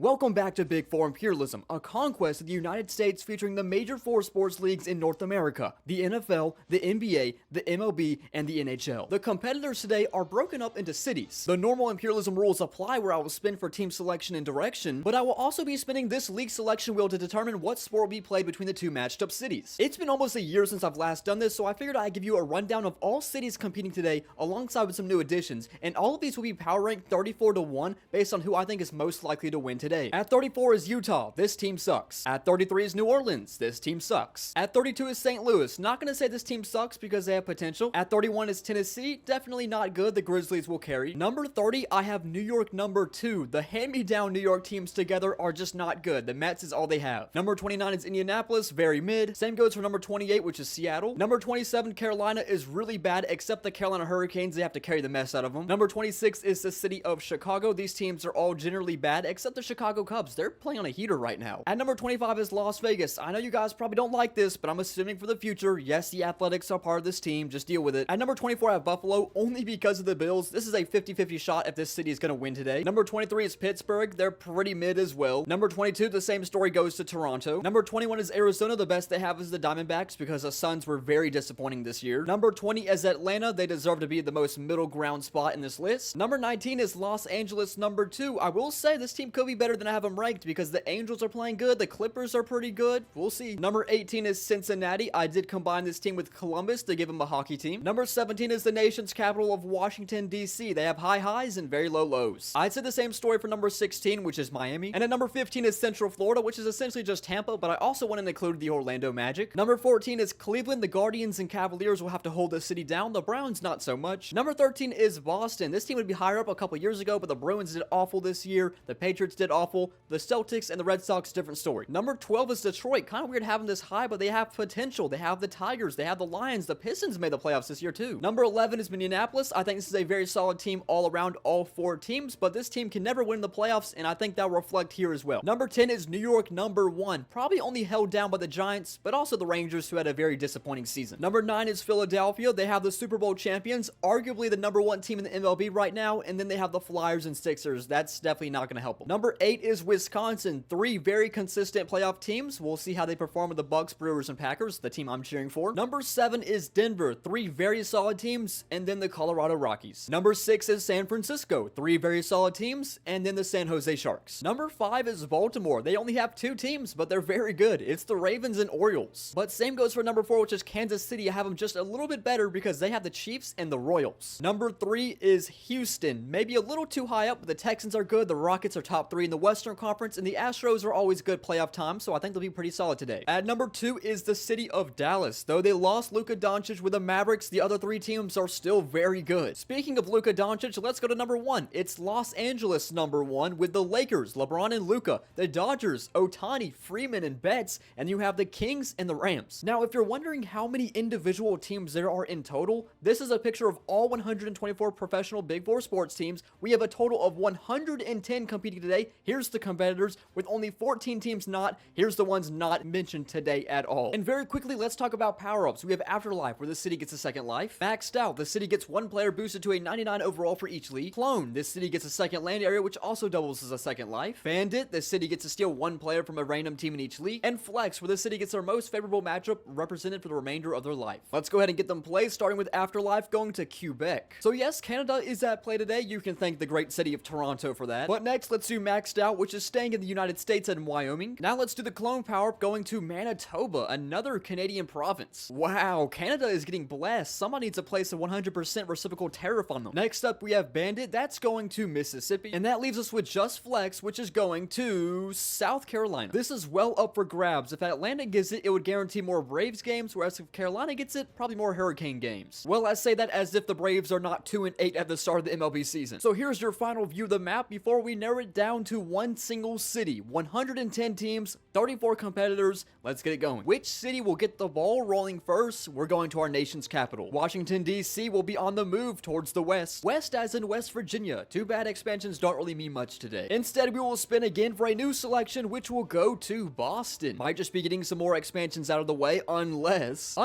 Welcome back to Big Four Imperialism, a conquest of the United States featuring the major four sports leagues in North America, the NFL, the NBA, the MLB, and the NHL. The competitors today are broken up into cities. The normal imperialism rules apply where I will spin for team selection and direction, but I will also be spinning this league selection wheel to determine what sport will be played between the two matched up cities. It's been almost a year since I've last done this, so I figured I'd give you a rundown of all cities competing today alongside with some new additions, and all of these will be power ranked 34 to 1 based on who I think is most likely to win today. At 34 is Utah, this team sucks. At 33 is New Orleans, this team sucks. At 32 is St. Louis, not gonna say this team sucks because they have potential. At 31 is Tennessee, definitely not good, the Grizzlies will carry. Number 30, I have New York number 2. The hand-me-down New York teams together are just not good. The Mets is all they have. Number 29 is Indianapolis, very mid. Same goes for number 28, which is Seattle. Number 27, Carolina is really bad, except the Carolina Hurricanes, they have to carry the mess out of them. Number 26 is the city of Chicago. These teams are all generally bad, except the Chicago Cubs. They're playing on a heater right now. At number 25 is Las Vegas. I know you guys probably don't like this, but I'm assuming for the future, yes, the Athletics are part of this team. Just deal with it. At number 24, I have Buffalo, only because of the Bills. This is a 50-50 shot if this city is going to win today. Number 23 is Pittsburgh. They're pretty mid as well. Number 22, the same story goes to Toronto. Number 21 is Arizona. The best they have is the Diamondbacks because the Suns were very disappointing this year. Number 20 is Atlanta. They deserve to be the most middle ground spot in this list. Number 19 is Los Angeles number 2. I will say this team could be better than I have them ranked because the Angels are playing good. The Clippers are pretty good. We'll see. Number 18 is Cincinnati. I did combine this team with Columbus to give them a hockey team. Number 17 is the nation's capital of Washington, D.C. They have high highs and very low lows. I'd say the same story for number 16, which is Miami. And at number 15 is Central Florida, which is essentially just Tampa, but I also want to include the Orlando Magic. Number 14 is Cleveland. The Guardians and Cavaliers will have to hold the city down. The Browns, not so much. Number 13 is Boston. This team would be higher up a couple years ago, but the Bruins did awful this year. The Patriots did awful. The Celtics and the Red Sox, different story. Number 12 is Detroit. Kind of weird having this high, but they have potential. They have the Tigers. They have the Lions. The Pistons made the playoffs this year too. Number 11 is Minneapolis. I think this is a very solid team all around, all four teams, but this team can never win the playoffs, and I think that will reflect here as well. Number 10 is New York number 1. Probably only held down by the Giants, but also the Rangers, who had a very disappointing season. Number 9 is Philadelphia. They have the Super Bowl champions, arguably the number 1 team in the MLB right now, and then they have the Flyers and Sixers. That's definitely not going to help them. Number 8 is Wisconsin. 3 very consistent playoff teams. We'll see how they perform with the Bucks, Brewers, and Packers, the team I'm cheering for. Number 7 is Denver. 3 very solid teams, and then the Colorado Rockies. Number 6 is San Francisco. 3 very solid teams, and then the San Jose Sharks. Number 5 is Baltimore. They only have 2 teams, but they're very good. It's the Ravens and Orioles. But same goes for number 4, which is Kansas City. I have them just a little bit better because they have the Chiefs and the Royals. Number 3 is Houston. Maybe a little too high up, but the Texans are good. The Rockets are top 3 in the Western Conference, and the Astros are always good playoff time, so I think they'll be pretty solid today. At number 2 is the city of Dallas. Though they lost Luka Doncic with the Mavericks, the other 3 teams are still very good. Speaking of Luka Doncic, let's go to number 1. It's Los Angeles number 1 with the Lakers, LeBron and Luka, the Dodgers, Ohtani, Freeman, and Betts, and you have the Kings and the Rams. Now, if you're wondering how many individual teams there are in total, this is a picture of all 124 professional Big Four sports teams. We have a total of 110 competing today. Here's the competitors with only 14 teams not. Here's the ones not mentioned today at all. And very quickly, let's talk about power-ups. We have Afterlife, where the city gets a second life. Maxed Out, the city gets 1 player boosted to a 99 overall for each league. Clone, this city gets a second land area, which also doubles as a second life. Bandit, the city gets to steal 1 player from a random team in each league. And Flex, where the city gets their most favorable matchup represented for the remainder of their life. Let's go ahead and get them played, starting with Afterlife, going to Quebec. So yes, Canada is at play today. You can thank the great city of Toronto for that. But next, let's do Maxed Out, which is staying in the United States and Wyoming. Now let's do the Clone power-up, going to Manitoba, another Canadian province. Wow, Canada is getting blessed. Someone needs to place a 100% reciprocal tariff on them. Next up, we have Bandit. That's going to Mississippi. And that leaves us with just Flex, which is going to South Carolina. This is well up for grabs. If Atlanta gets it, it would guarantee more Braves games, whereas if Carolina gets it, probably more Hurricane games. Well, I say that as if the Braves are not 2-8 at the start of the MLB season. So here's your final view of the map before we narrow it down to one single city. 110 teams, 34 competitors. Let's get it going. Which city will get the ball rolling first? We're going to our nation's capital. Washington, D.C. will be on the move towards the west. West as in West Virginia. Too bad expansions don't really mean much today. Instead, we will spin again for a new selection, which will go to Boston. Might just be getting some more expansions out of the way, unless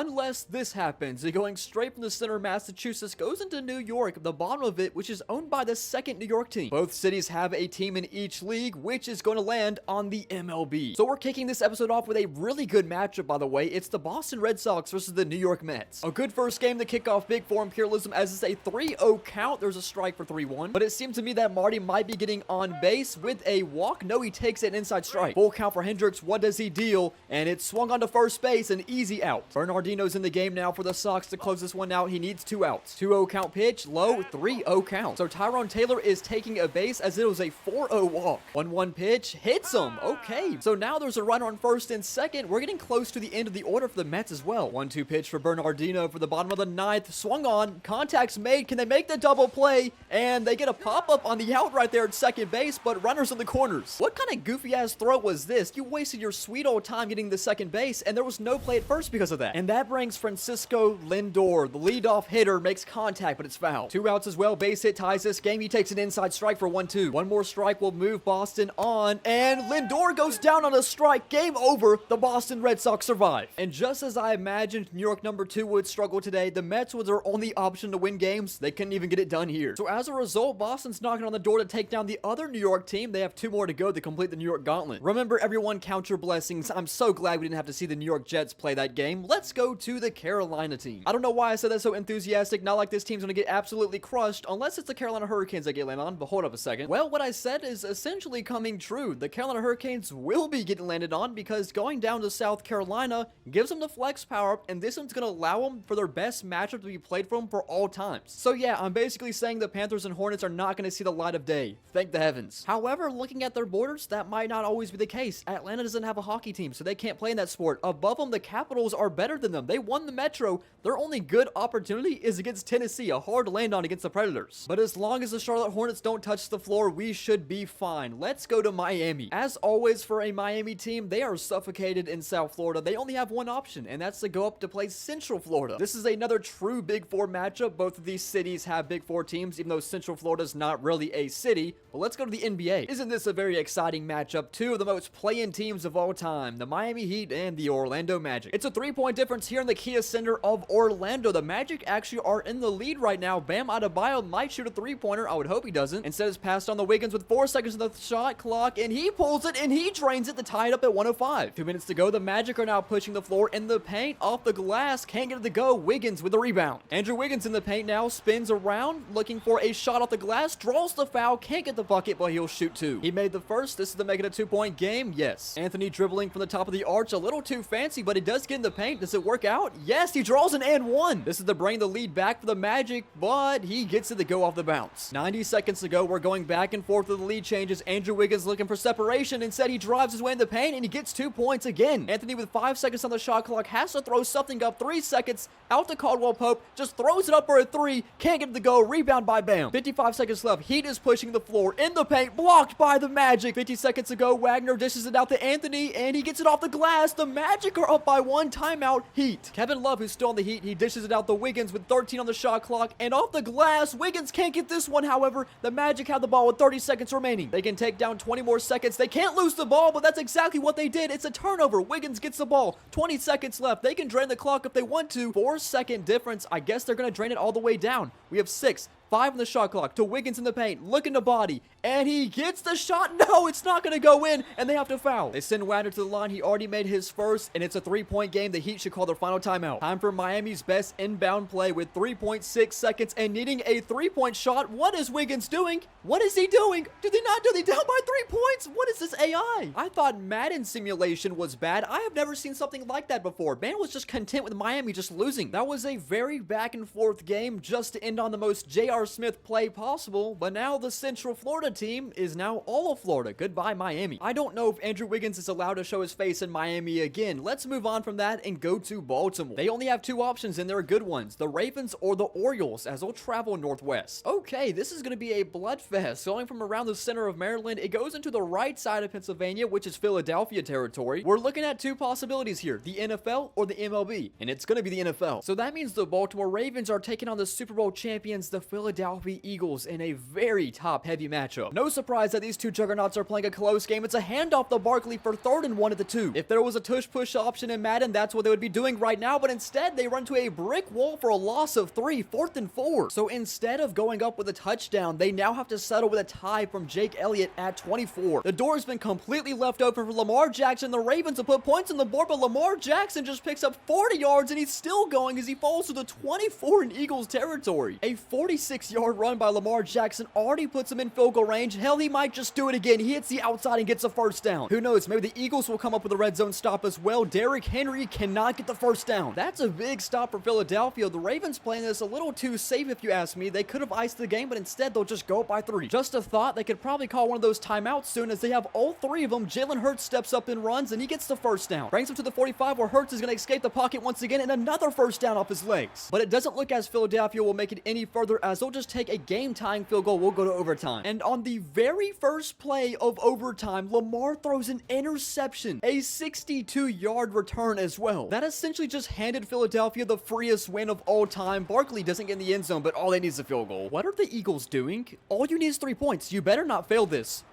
this happens. Going straight from the center of Massachusetts goes into New York, the bottom of it, which is owned by the second New York team. Both cities have a team in each league. league, which is going to land on the MLB. So we're kicking this episode off with a really good matchup, by the way. It's the Boston Red Sox versus the New York Mets. A good first game to kick off Big Four Imperialism, as it's a 3-0 count. There's a strike for 3-1, but it seemed to me that Marty might be getting on base with a walk. No, he takes an inside strike. Full count for Hendricks. What does he deal? And it's swung onto first base, an easy out. Bernardino's in the game now for the Sox to close this one out. He needs 2 outs. 2-0 count pitch, low, 3-0 count. So Tyrone Taylor is taking a base as it was a 4-0 walk. 1-1 pitch, hits him. Okay, so now there's a runner on first and second. We're getting close to the end of the order for the Mets as well. 1-2 pitch for Bernardino for the bottom of the ninth. Swung on, contact's made. Can they make the double play? And they get a pop-up on the out right there at second base, but runners in the corners. What kind of goofy-ass throw was this? You wasted your sweet old time getting the second base, and there was no play at first because of that. And that brings Francisco Lindor. The leadoff hitter makes contact, but it's foul. 2 outs as well. Base hit ties this game. He takes an inside strike for 1-2. One more strike will move Boston on, and Lindor goes down on a strike. Game over. The Boston Red Sox survive. And just as I imagined New York number 2 would struggle today, the Mets was their only option to win games. They couldn't even get it done here. So as a result, Boston's knocking on the door to take down the other New York team. They have 2 more to go to complete the New York gauntlet. Remember, everyone, count your blessings. I'm so glad we didn't have to see the New York Jets play that game. Let's go to the Carolina team. I don't know why I said that so enthusiastic. Not like this team's gonna get absolutely crushed unless it's the Carolina Hurricanes that get landed on, but hold up a second. Well, what I said is essentially coming true. The Carolina Hurricanes will be getting landed on because going down to South Carolina gives them the flex power, and this one's gonna allow them for their best matchup to be played for them for all times. So yeah, I'm basically saying the Panthers and Hornets are not gonna see the light of day. Thank the heavens. However, looking at their borders, that might not always be the case. Atlanta doesn't have a hockey team, so they can't play in that sport. Above them, the Capitals are better than them. They won the Metro. Their only good opportunity is against Tennessee, a hard to land on against the Predators. But as long as the Charlotte Hornets don't touch the floor, we should be fine. Let's go to Miami. As always for a Miami team, they are suffocated in South Florida. They only have one option, and that's to go up to play Central Florida. This is another true Big Four matchup. Both of these cities have Big Four teams, even though Central Florida is not really a city. But let's go to the NBA. Isn't this a very exciting matchup? 2 of the most play-in teams of all time, the Miami Heat and the Orlando Magic. It's a 3-point difference here in the Kia Center of Orlando. The Magic actually are in the lead right now. Bam Adebayo might shoot a 3-pointer. I would hope he doesn't. Instead, it's passed on the Wiggins with 4 seconds on the shot clock, and he pulls it and he drains it to tie it up at 105. 2 minutes to go. The Magic are now pushing the floor in the paint off the glass. Can't get it to go. Wiggins with the rebound. Andrew Wiggins in the paint now, spins around looking for a shot off the glass, draws the foul, can't get the bucket, but he'll shoot 2. He made the first. This is to make it a 2-point game. Yes. Anthony dribbling from the top of the arch, a little too fancy, but he does get in the paint. Does it work out? Yes, he draws an and 1. This is to bring the lead back for the Magic, but he gets it to go off the bounce. 90 seconds to go. We're going back and forth with the lead changes. Andrew Wiggins looking for separation. Instead, he drives his way in the paint and he gets 2 points again. Anthony with 5 seconds on the shot clock has to throw something up. 3 seconds out to Caldwell Pope. Just throws it up for a 3. Can't get it to go. Rebound by Bam. 55 seconds left. Heat is pushing the floor in the paint. Blocked by the Magic. 50 seconds to go. Wagner dishes it out to Anthony and he gets it off the glass. The Magic are up by 1. Timeout. Heat. Kevin Love, who's still on the Heat, he dishes it out to Wiggins with 13 on the shot clock and off the glass. Wiggins can't get this one. However, the Magic have the ball with 30 seconds remaining. They can take down 20 more seconds. They can't lose the ball, but that's exactly what they did. It's a turnover. Wiggins gets the ball. 20 seconds left. They can drain the clock if they want to. 4-second difference. I guess they're going to drain it all the way down. We have 6. 5 on the shot clock to Wiggins in the paint, looking to body, and he gets the shot. No, it's not going to go in, and they have to foul. They send Wagner to the line. He already made his first, and it's a 3-point game. The Heat should call their final timeout. Time for Miami's best inbound play with 3.6 seconds and needing a 3-point shot. What is Wiggins doing? What is he doing? Do they not do? They down by 3 points? What is this AI? I thought Madden simulation was bad. I have never seen something like that before. Man was just content with Miami just losing. That was a very back and forth game just to end on the most J.R. Smith play possible, but now the Central Florida team is now all of Florida. Goodbye, Miami. I don't know if Andrew Wiggins is allowed to show his face in Miami again. Let's move on from that and go to Baltimore. They only have 2 options and they're good ones, the Ravens or the Orioles, as they'll travel northwest. Okay, this is going to be a bloodfest. Going from around the center of Maryland, it goes into the right side of Pennsylvania, which is Philadelphia territory. We're looking at 2 possibilities here, the NFL or the MLB, and it's going to be the NFL. So that means the Baltimore Ravens are taking on the Super Bowl champions, the Philadelphia Philadelphia Eagles in a very top-heavy matchup. No surprise that these two juggernauts are playing a close game. It's a handoff to Barkley for 3rd and 1 at the 2. If there was a tush-push option in Madden, that's what they would be doing right now, but instead they run to a brick wall for a loss of 3, 4th and 4. So instead of going up with a touchdown, they now have to settle with a tie from Jake Elliott at 24. The door has been completely left open for Lamar Jackson. The Ravens have put points on the board, but Lamar Jackson just picks up 40 yards and he's still going as he falls to the 24 in Eagles territory. A 46-yard run by Lamar Jackson already puts him in field goal range. Hell, he might just do it again. He hits the outside and gets a first down. Who knows? Maybe the Eagles will come up with a red zone stop as well. Derrick Henry cannot get the first down. That's a big stop for Philadelphia. The Ravens playing this a little too safe if you ask me. They could have iced the game, but instead they'll just go up by 3. Just a thought, they could probably call one of those timeouts soon as they have all 3 of them. Jalen Hurts steps up and runs and he gets the first down. Brings him to the 45 where Hurts is going to escape the pocket once again and another first down off his legs. But it doesn't look as Philadelphia will make it any further as they'll just take a game-tying field goal. We'll go to overtime. And on the very first play of overtime, Lamar throws an interception. A 62-yard return as well. That essentially just handed Philadelphia the freest win of all time. Barkley doesn't get in the end zone, but all they need is a field goal. What are the Eagles doing? All you need is 3 points. You better not fail this.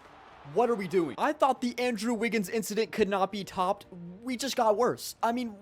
What are we doing? I thought the Andrew Wiggins incident could not be topped. We just got worse. I mean,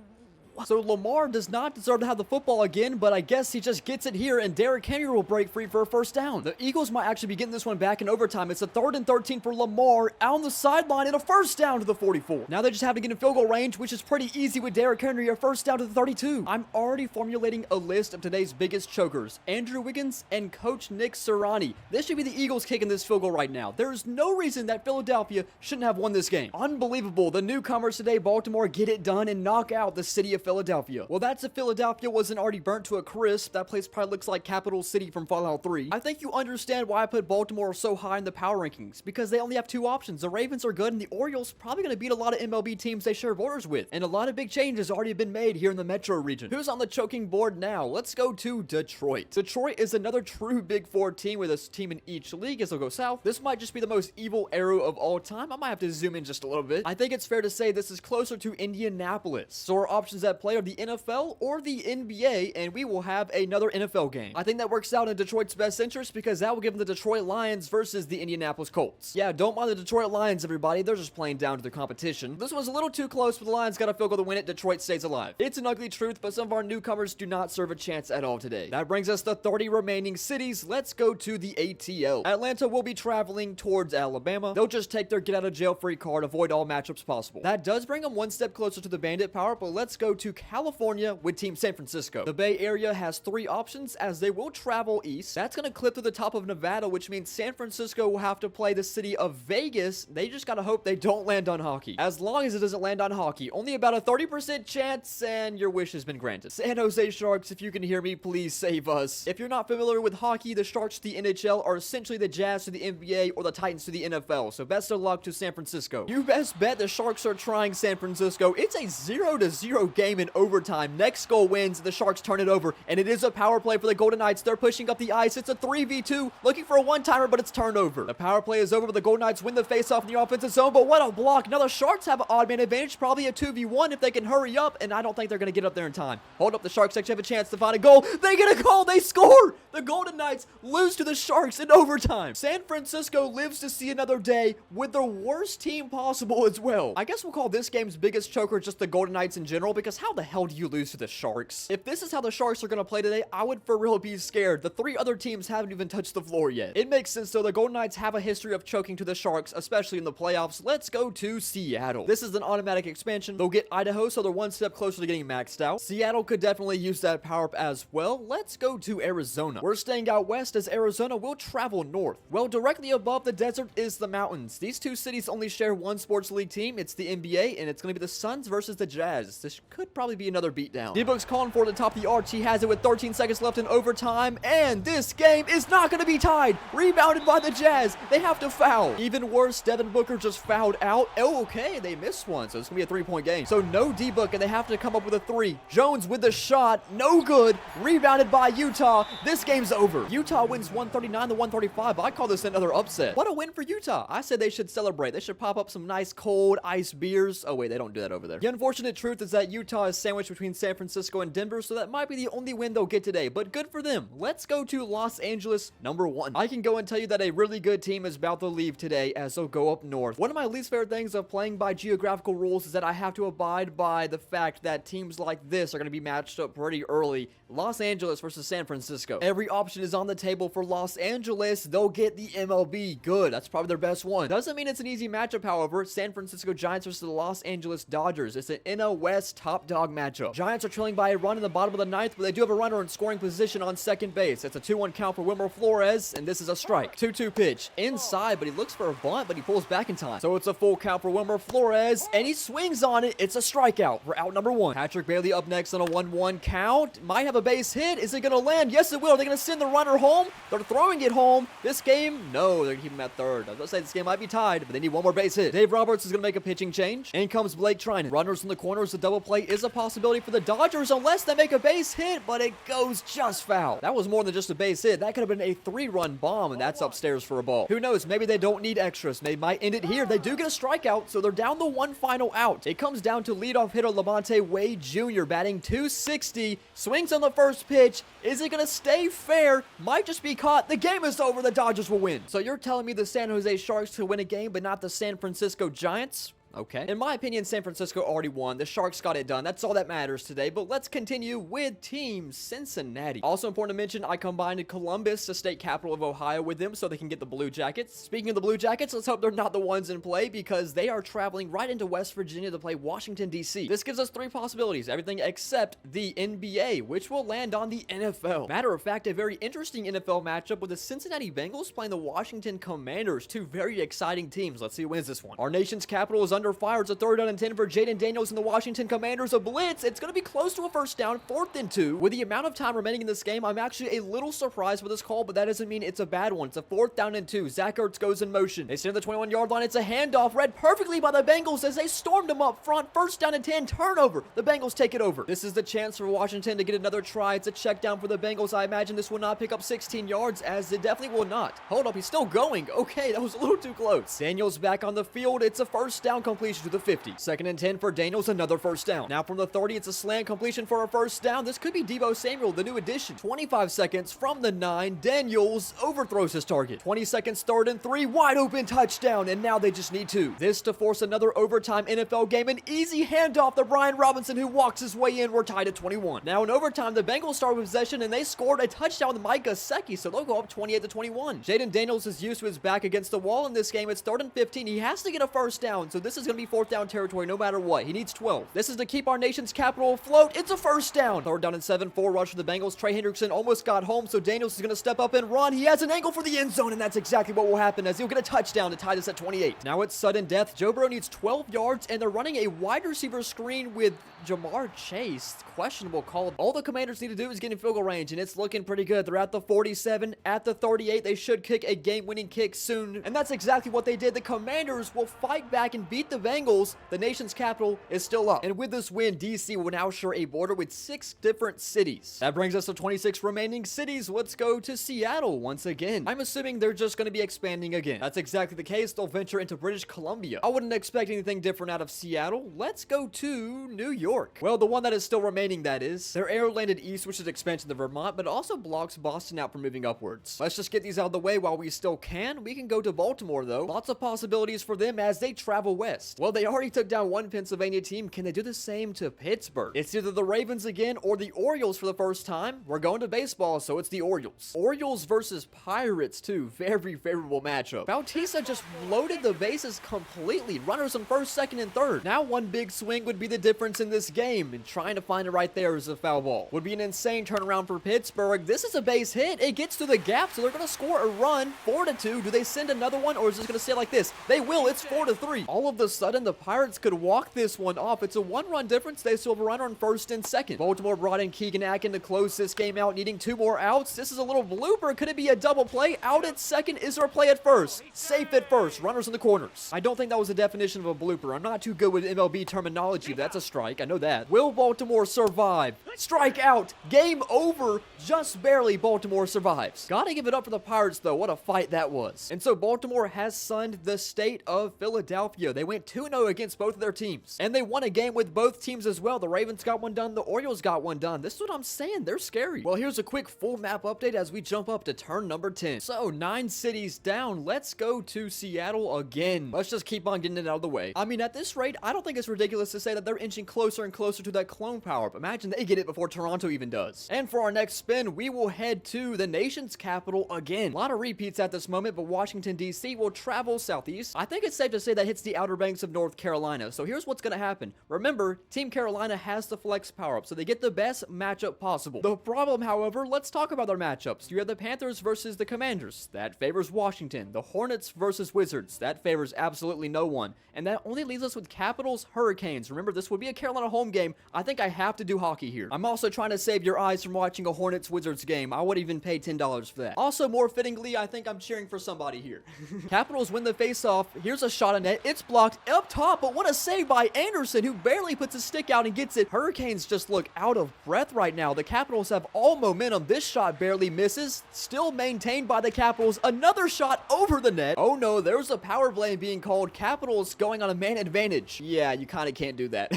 so Lamar does not deserve to have the football again, but I guess he just gets it here, and Derrick Henry will break free for a first down. The Eagles might actually be getting this one back in overtime. It's a 3rd and 13 for Lamar out on the sideline and a first down to the 44. Now they just have to get in field goal range, which is pretty easy with Derrick Henry, a first down to the 32. I'm already formulating a list of today's biggest chokers. Andrew Wiggins and Coach Nick Sirianni. This should be the Eagles kicking this field goal right now. There is no reason that Philadelphia shouldn't have won this game. Unbelievable. The newcomers today, Baltimore, get it done and knock out the city of Philadelphia. Well, that's if Philadelphia wasn't already burnt to a crisp. That place probably looks like Capital City from Fallout 3. I think you understand why I put Baltimore so high in the power rankings, because they only have 2 options. The Ravens are good, and the Orioles probably going to beat a lot of MLB teams they share borders with. And a lot of big changes already been made here in the metro region. Who's on the choking board now? Let's go to Detroit. Detroit is another true Big Four team with a team in each league as they'll go south. This might just be the most evil arrow of all time. I might have to zoom in just a little bit. I think it's fair to say this is closer to Indianapolis. So our options at play are the NFL or the NBA, and we will have another NFL game. I think that works out in Detroit's best interest because that will give them the Detroit Lions versus the Indianapolis Colts. Yeah, don't mind the Detroit Lions, everybody. They're just playing down to the competition. This was a little too close, but the Lions got a field goal to win it. Detroit stays alive. It's an ugly truth, but some of our newcomers do not serve a chance at all today. That brings us to 30 remaining cities. Let's go to the ATL. Atlanta will be traveling towards Alabama. They'll just take their get-out-of-jail-free card, avoid all matchups possible. That does bring them one step closer to the Bandit power, but let's go to California with Team San Francisco. The Bay Area has 3 options as they will travel east. That's going to clip to the top of Nevada, which means San Francisco will have to play the city of Vegas. They just got to hope they don't land on hockey. As long as it doesn't land on hockey, only about a 30% chance, and your wish has been granted. San Jose Sharks, if you can hear me, please save us. If you're not familiar with hockey, the Sharks to the NHL are essentially the Jazz to the NBA or the Titans to the NFL, so best of luck to San Francisco. You best bet the Sharks are trying San Francisco. It's a 0-0 game in overtime. Next goal wins, the Sharks turn it over, and it is a power play for the Golden Knights. They're pushing up the ice. It's a 3v2, looking for a one-timer, but it's turned over. The power play is over, but the Golden Knights win the face-off in the offensive zone, but what a block. Now the Sharks have an odd man advantage, probably a 2v1 if they can hurry up, and I don't think they're going to get up there in time. Hold up, the Sharks actually have a chance to find a goal. They get a goal. They score. The Golden Knights lose to the Sharks in overtime. San Francisco lives to see another day with their worst team possible as well. I guess we'll call this game's biggest choker just the Golden Knights in general, because how the hell do you lose to the Sharks? If this is how the Sharks are going to play today, I would for real be scared. The 3 other teams haven't even touched the floor yet. It makes sense though. The Golden Knights have a history of choking to the Sharks, especially in the playoffs. Let's go to Seattle. This is an automatic expansion. They'll get Idaho, so they're one step closer to getting maxed out. Seattle could definitely use that power up as well. Let's go to Arizona. We're staying out west as Arizona will travel north. Well, directly above the desert is the mountains. These 2 cities only share one sports league team. It's the NBA, and it's going to be the Suns versus the Jazz. This could probably be another beatdown. D-Book's calling for the top of the arch. He has it with 13 seconds left in overtime, and this game is not going to be tied. Rebounded by the Jazz. They have to foul. Even worse, Devin Booker just fouled out. Oh, okay, they missed one, so it's going to be a 3-point game. So no D-Book, and they have to come up with a 3. Jones with the shot. No good. Rebounded by Utah. This game's over. Utah wins 139-135. I call this another upset. What a win for Utah. I said they should celebrate. They should pop up some nice cold ice beers. Oh, wait, they don't do that over there. The unfortunate truth is that Utah Utah is sandwiched between San Francisco and Denver, so that might be the only win they'll get today, but good for them. Let's go to Los Angeles, number 1. I can go and tell you that a really good team is about to leave today as they'll go up north. One of my least favorite things of playing by geographical rules is that I have to abide by the fact that teams like this are going to be matched up pretty early. Los Angeles versus San Francisco. Every option is on the table for Los Angeles. They'll get the MLB. Good. That's probably their best one. Doesn't mean it's an easy matchup, however. San Francisco Giants versus the Los Angeles Dodgers. It's an NL West top dog matchup. Giants are trailing by a run in the bottom of the ninth, but they do have a runner in scoring position on second base. It's a 2-1 count for Wilmer Flores, and this is a strike. 2-2 pitch. Inside, but he looks for a bunt, but he pulls back in time. So it's a full count for Wilmer Flores, and he swings on it. It's a strikeout for out number 1. Patrick Bailey up next on a 1-1 count. Might have a base hit. Is it going to land? Yes, it will. Are they going to send the runner home? They're throwing it home. This game, no, they're keeping him at third. I was going to say this game might be tied, but they need one more base hit. Dave Roberts is going to make a pitching change. In comes Blake Trinan. Runners in the corners. A double play is a possibility for the Dodgers unless they make a base hit, but it goes just foul. That was more than just a base hit. That could have been a 3-run bomb, and that's upstairs for a ball. Who knows? Maybe they don't need extras. They might end it here. They do get a strikeout, so they're down to 1 final out. It comes down to leadoff hitter Lamonte Wade Jr. batting .260. Swings on the first pitch. Is it going to stay fair? Might just be caught. The game is over. The Dodgers will win. So you're telling me the San Jose Sharks could win a game, but not the San Francisco Giants? Okay. In my opinion, San Francisco already won. The Sharks got it done. That's all that matters today. But let's continue with Team Cincinnati. Also important to mention, I combined Columbus, the state capital of Ohio, with them so they can get the Blue Jackets. Speaking of the Blue Jackets, let's hope they're not the ones in play because they are traveling right into West Virginia to play Washington, D.C. This gives us 3 possibilities, everything except the NBA, which will land on the NFL. Matter of fact, a very interesting NFL matchup with the Cincinnati Bengals playing the Washington Commanders. 2 very exciting teams. Let's see who wins this one. Our nation's capital is under fire. It's a 3rd down and 10 for Jaden Daniels and the Washington Commanders. A blitz. It's going to be close to a first down. 4th and 2. With the amount of time remaining in this game, I'm actually a little surprised with this call, but that doesn't mean it's a bad one. It's a 4th down and 2. Zach Ertz goes in motion. They stand at the 21-yard line. It's a handoff read perfectly by the Bengals as they stormed them up front. 1st down and 10. Turnover. The Bengals take it over. This is the chance for Washington to get another try. It's a check down for the Bengals. I imagine this will not pick up 16 yards as it definitely will not. Hold up. He's still going. Okay, that was a little too close. Daniels back on the field. It's a 1st down completion to the 50. 2nd and 10 for Daniels, another 1st down. Now from the 30, it's a slant completion for a 1st down. This could be Deebo Samuel, the new addition. 25 seconds from the 9. Daniels overthrows his target. 20 seconds, 3rd and 3, wide open touchdown, and now they just need 2. This to force another overtime NFL game. An easy handoff to Brian Robinson, who walks his way in. We're tied at 21. Now in overtime, the Bengals start with possession, and they scored a touchdown with Mike Gesicki, so they'll go up 28-21. Jaden Daniels is used to his back against the wall in this game. It's 3rd and 15. He has to get a 1st down, so this is going to be 4th down territory no matter what. He needs 12. This is to keep our nation's capital afloat. It's a 1st down. 3rd down and 7, 4 rush for the Bengals. Trey Hendrickson almost got home, so Daniels is going to step up and run. He has an angle for the end zone, and that's exactly what will happen as he'll get a touchdown to tie this at 28. Now it's sudden death. Joe Burrow needs 12 yards, and they're running a wide receiver screen with Jamar Chase. Questionable call. All the Commanders need to do is get in field goal range, and it's looking pretty good. They're at the 47, at the 38. They should kick a game-winning kick soon, and that's exactly what they did. The Commanders will fight back and beat the Bengals. The nation's capital is still up, and with this win, DC will now share a border with 6 different cities. That brings us to 26 remaining cities. Let's go to Seattle once again. I'm assuming they're just going to be expanding again. That's exactly the case. They'll venture into British Columbia. I wouldn't expect anything different out of Seattle. Let's go to New York. Well, the one that is still remaining, that is. Their arrow landed east, which is expansion to Vermont, but also blocks Boston out from moving upwards. Let's just get these out of the way while we still can. We can go to Baltimore, though. Lots of possibilities for them as they travel west. Well, they already took down one Pennsylvania team. Can they do the same to Pittsburgh? It's either the Ravens again or the Orioles for the first time. We're going to baseball, so it's the Orioles. Orioles versus Pirates, too. Very favorable matchup. Bautista just loaded the bases completely. Runners on 1st, 2nd, and 3rd. Now one big swing would be the difference in this game, and trying to find it right there is a foul ball. Would be an insane turnaround for Pittsburgh. This is a base hit. It gets through the gap, so they're going to score a run. 4-2. Do they send another one, or is this going to stay like this? They will. It's 4-3. All of a sudden, the Pirates could walk this one off. It's a 1-run difference. They still have a runner on 1st and 2nd. Baltimore brought in Keegan Akin to close this game out, needing 2 more outs. This is a little blooper. Could it be a double play? Out at 2nd. Is there a play at 1st? Safe at 1st. Runners in the corners. I don't think that was a definition of a blooper. I'm not too good with MLB terminology. That's a strike. I know that. Will Baltimore survive? Strike out. Game over. Just barely Baltimore survives. Gotta give it up for the Pirates, though. What a fight that was. And so Baltimore has sunned the state of Philadelphia. They went went 2-0 against both of their teams. And they won a game with both teams as well. The Ravens got one done, the Orioles got one done. This is what I'm saying, they're scary. Well, here's a quick full map update as we jump up to turn number 10. So, 9 cities down, let's go to Seattle again. Let's just keep on getting it out of the way. I mean, at this rate, I don't think it's ridiculous to say that they're inching closer and closer to that clone power-up. Imagine they get it before Toronto even does. And for our next spin, we will head to the nation's capital again. A lot of repeats at this moment, but Washington, D.C. will travel southeast. I think it's safe to say that hits the Outer Banks of North Carolina. So here's what's going to happen. Remember, Team Carolina has the flex power-up, so they get the best matchup possible. The problem, however, let's talk about their matchups. You have the Panthers versus the Commanders. That favors Washington. The Hornets versus Wizards. That favors absolutely no one. And that only leaves us with Capitals, Hurricanes. Remember, this would be a Carolina home game. I think I have to do hockey here. I'm also trying to save your eyes from watching a Hornets-Wizards game. I would even pay $10 for that. Also, more fittingly, I think I'm cheering for somebody here. Capitals win the face-off. Here's a shot on net. It's blocked up top, but what a save by Anderson, who barely puts his stick out and gets it. Hurricanes just look out of breath right now. The Capitals have all momentum. This shot barely misses. Still maintained by the Capitals. Another shot over the net. Oh no, there's a power play being called. Capitals going on a man advantage. Yeah, you kind of can't do that.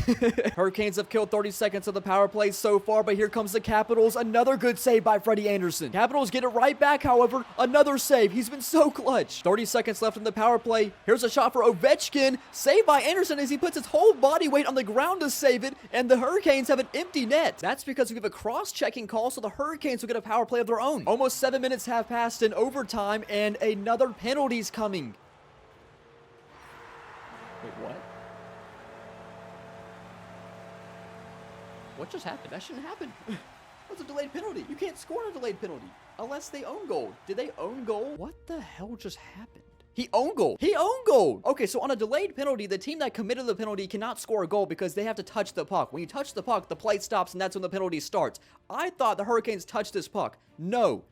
Hurricanes have killed 30 seconds of the power play so far, but here comes the Capitals. Another good save by Freddie Anderson. Capitals get it right back, however. Another save. He's been so clutch. 30 seconds left in the power play. Here's a shot for Ovechkin. Saved by Anderson as he puts his whole body weight on the ground to save it, and the Hurricanes have an empty net. That's because we have a cross-checking call, so the Hurricanes will get a power play of their own. Almost 7 minutes have passed in overtime, and another penalty's coming. Wait, what? What just happened? That shouldn't happen. That's a delayed penalty. You can't score on a delayed penalty unless they own goal. Did they own goal? What the hell just happened? He owned goal. He owned goal. Okay, so on a delayed penalty, the team that committed the penalty cannot score a goal because they have to touch the puck. When you touch the puck, the play stops, and that's when the penalty starts. I thought the Hurricanes touched this puck. No.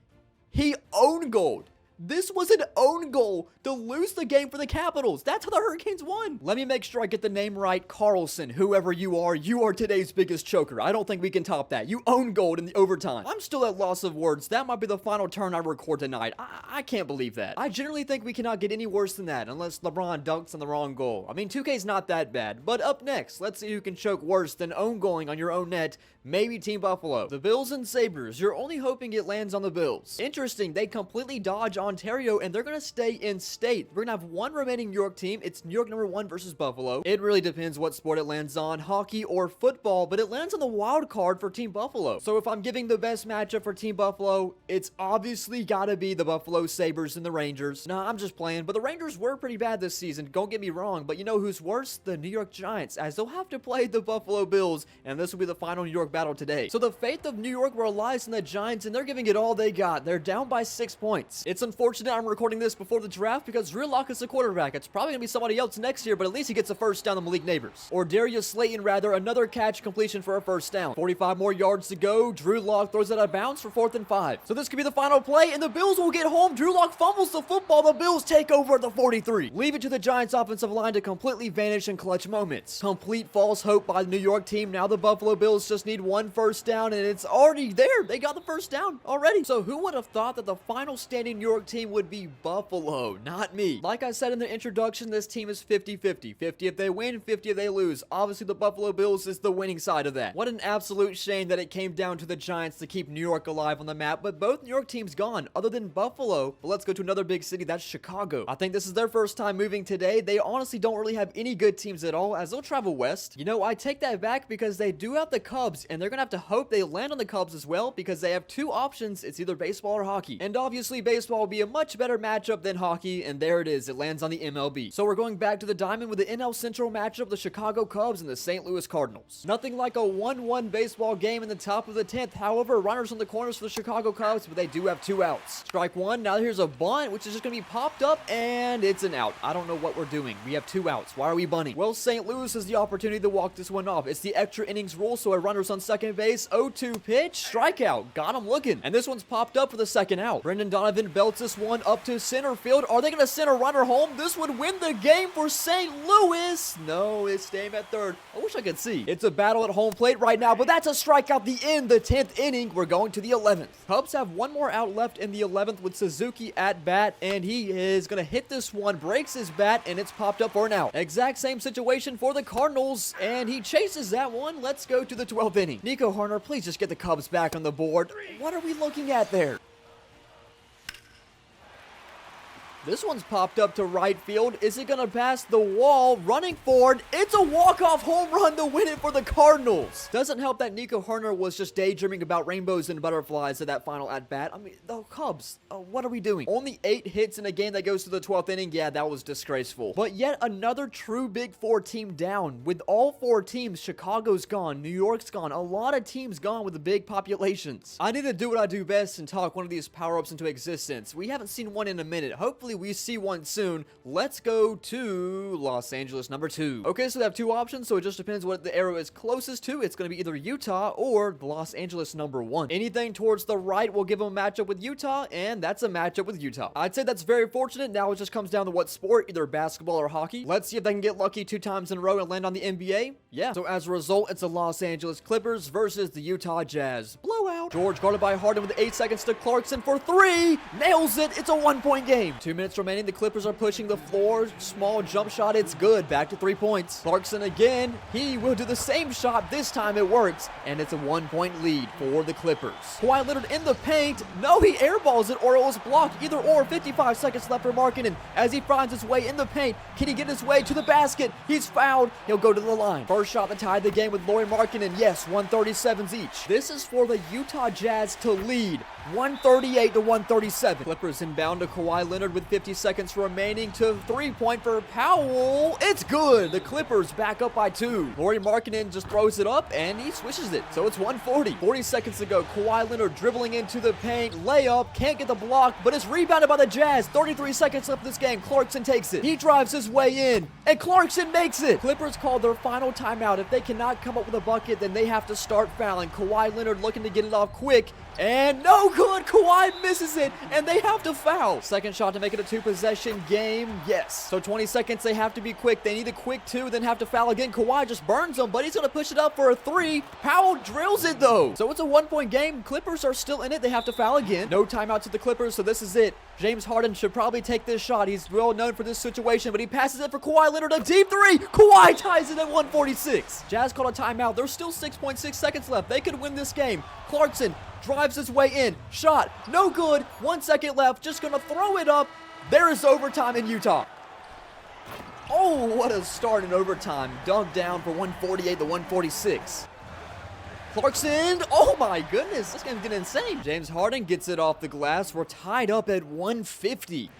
He owned goal. This was an own goal to lose the game for the Capitals. That's how the Hurricanes won. Let me make sure I get the name right. Carlson, whoever you are today's biggest choker. I don't think we can top that. You own gold in the overtime. I'm still at loss of words. That might be the final turn I record tonight. I can't believe that. I generally think we cannot get any worse than that unless LeBron dunks on the wrong goal. I mean, 2K's not that bad. But up next, let's see who can choke worse than own goaling on your own net. Maybe Team Buffalo. The Bills and Sabres. You're only hoping it lands on the Bills. Interesting. They completely dodge Ontario, and they're going to stay in state. We're going to have one remaining New York team. It's New York #1 versus Buffalo. It really depends what sport it lands on, hockey or football, but it lands on the wild card for Team Buffalo. So if I'm giving the best matchup for Team Buffalo, it's obviously got to be the Buffalo Sabres and the Rangers. Nah, I'm just playing, but the Rangers were pretty bad this season. Don't get me wrong, but you know who's worse? The New York Giants, as they'll have to play the Buffalo Bills, and this will be the final New York battle today. So the fate of New York relies on the Giants, and they're giving it all they got. They're down by 6 points. It's unfortunate I'm recording this before the draft because Drew Lock is the quarterback. It's probably going to be somebody else next year, but at least he gets a first down on Malik Neighbors. Or Darius Slayton, rather, another catch completion for a first down. 45 more yards to go. Drew Lock throws it out of bounds for 4th and 5. So this could be the final play, and the Bills will get home. Drew Lock fumbles the football. The Bills take over at the 43. Leave it to the Giants offensive line to completely vanish in clutch moments. Complete false hope by the New York team. Now the Buffalo Bills just need one first down, and it's already there. They got the first down already. So who would have thought that the final standing New York team would be Buffalo? Not me. Like I said in the introduction, this team is 50-50. 50 if they win, 50 if they lose. Obviously, the Buffalo Bills is the winning side of that. What an absolute shame that it came down to the Giants to keep New York alive on the map, but both New York teams gone, other than Buffalo. But let's go to another big city, that's Chicago. I think this is their first time moving today. They honestly don't really have any good teams at all, as they'll travel west. You know, I take that back because they do have the Cubs, and they're gonna have to hope they land on the Cubs as well, because they have two options. It's either baseball or hockey. And obviously, baseball will be a much better matchup than hockey, and there it is. It lands on the MLB. So we're going back to the diamond with the NL Central matchup, the Chicago Cubs and the St. Louis Cardinals. Nothing like a 1-1 baseball game in the top of the 10th. However, runners on the corners for the Chicago Cubs, but they do have 2 outs. Strike one. Now here's a bunt, which is just going to be popped up, and it's an out. I don't know what we're doing. We have 2 outs. Why are we bunting? Well, St. Louis has the opportunity to walk this one off. It's the extra innings rule, so a runner's on second base. 0-2 pitch. Strikeout. Got him looking. And this one's popped up for the second out. Brendan Donovan belts puts this one up to center field. Are they going to send a runner home? This would win the game for St. Louis. No, it's staying at third. I wish I could see. It's a battle at home plate right now, but that's a strikeout. The end, the 10th inning. We're going to the 11th. Cubs have one more out left in the 11th with Suzuki at bat, and he is going to hit this one, breaks his bat, and it's popped up for an out. Exact same situation for the Cardinals, and he chases that one. Let's go to the 12th inning. Nico Hoerner, please just get the Cubs back on the board. What are we looking at there? This one's popped up to right field. Is it going to pass the wall? Running forward. It's a walk-off home run to win it for the Cardinals. Doesn't help that Nico Hoerner was just daydreaming about rainbows and butterflies at that final at-bat. I mean, the Cubs, what are we doing? Only 8 hits in a game that goes to the 12th inning. Yeah, that was disgraceful. But yet another true Big Four team down. With all 4 teams, Chicago's gone. New York's gone. A lot of teams gone with the big populations. I need to do what I do best and talk one of these power-ups into existence. We haven't seen one in a minute. Hopefully we see one soon. Let's go to Los Angeles number 2. Okay, so they have 2 options, so it just depends what the arrow is closest to. It's going to be either Utah or Los Angeles number 1. Anything towards the right will give them a matchup with Utah, and that's a matchup with Utah. I'd say that's very fortunate. Now it just comes down to what sport, either basketball or hockey. Let's see if they can get lucky 2 times in a row and land on the NBA. Yeah, so as a result, it's the Los Angeles Clippers versus the Utah Jazz. Blowout. George guarded by Harden with 8 seconds to Clarkson for 3. Nails it. It's a 1-point game. 2 minutes remaining. The Clippers are pushing the floor. Small jump shot. It's good. Back to 3 points. Clarkson again. He will do the same shot. This time it works. And it's a 1-point lead for the Clippers. Kawhi Leonard in the paint. No, he airballs it or it was blocked. Either or. 55 seconds left for Markkanen as he finds his way in the paint. Can he get his way to the basket? He's fouled. He'll go to the line. First shot that tied the game with Lauri Markkanen. Yes, 137s each. This is for the Utah Jazz to lead. 138 to 137. Clippers inbound to Kawhi Leonard with 50 seconds remaining to 3-point for Powell. It's good. The Clippers back up by 2. Lauri Markkanen just throws it up and he swishes it. So it's 140. 40 seconds to go. Kawhi Leonard dribbling into the paint. Layup. Can't get the block, but it's rebounded by the Jazz. 33 seconds left in this game. Clarkson takes it. He drives his way in and Clarkson makes it. Clippers call their final timeout. If they cannot come up with a bucket, then they have to start fouling. Kawhi Leonard looking to get it off quick. And no good. Kawhi misses it, and they have to foul. Second shot to make it a 2-possession game. Yes. So 20 seconds. They have to be quick. They need a quick 2, then have to foul again. Kawhi just burns them, but he's going to push it up for a 3. Powell drills it, though. So it's a 1-point game. Clippers are still in it. They have to foul again. No timeouts to the Clippers, so this is it. James Harden should probably take this shot. He's well known for this situation, but he passes it for Kawhi Leonard. A deep 3. Kawhi ties it at 146. Jazz called a timeout. There's still 6.6 seconds left. They could win this game. Clarkson drives his way in. Shot. No good. 1 second left. Just going to throw it up. There is overtime in Utah. Oh, what a start in overtime. Dug down for 148 to 146. Clarkson, oh my goodness, this game's getting insane. James Harden gets it off the glass. We're tied up at 150.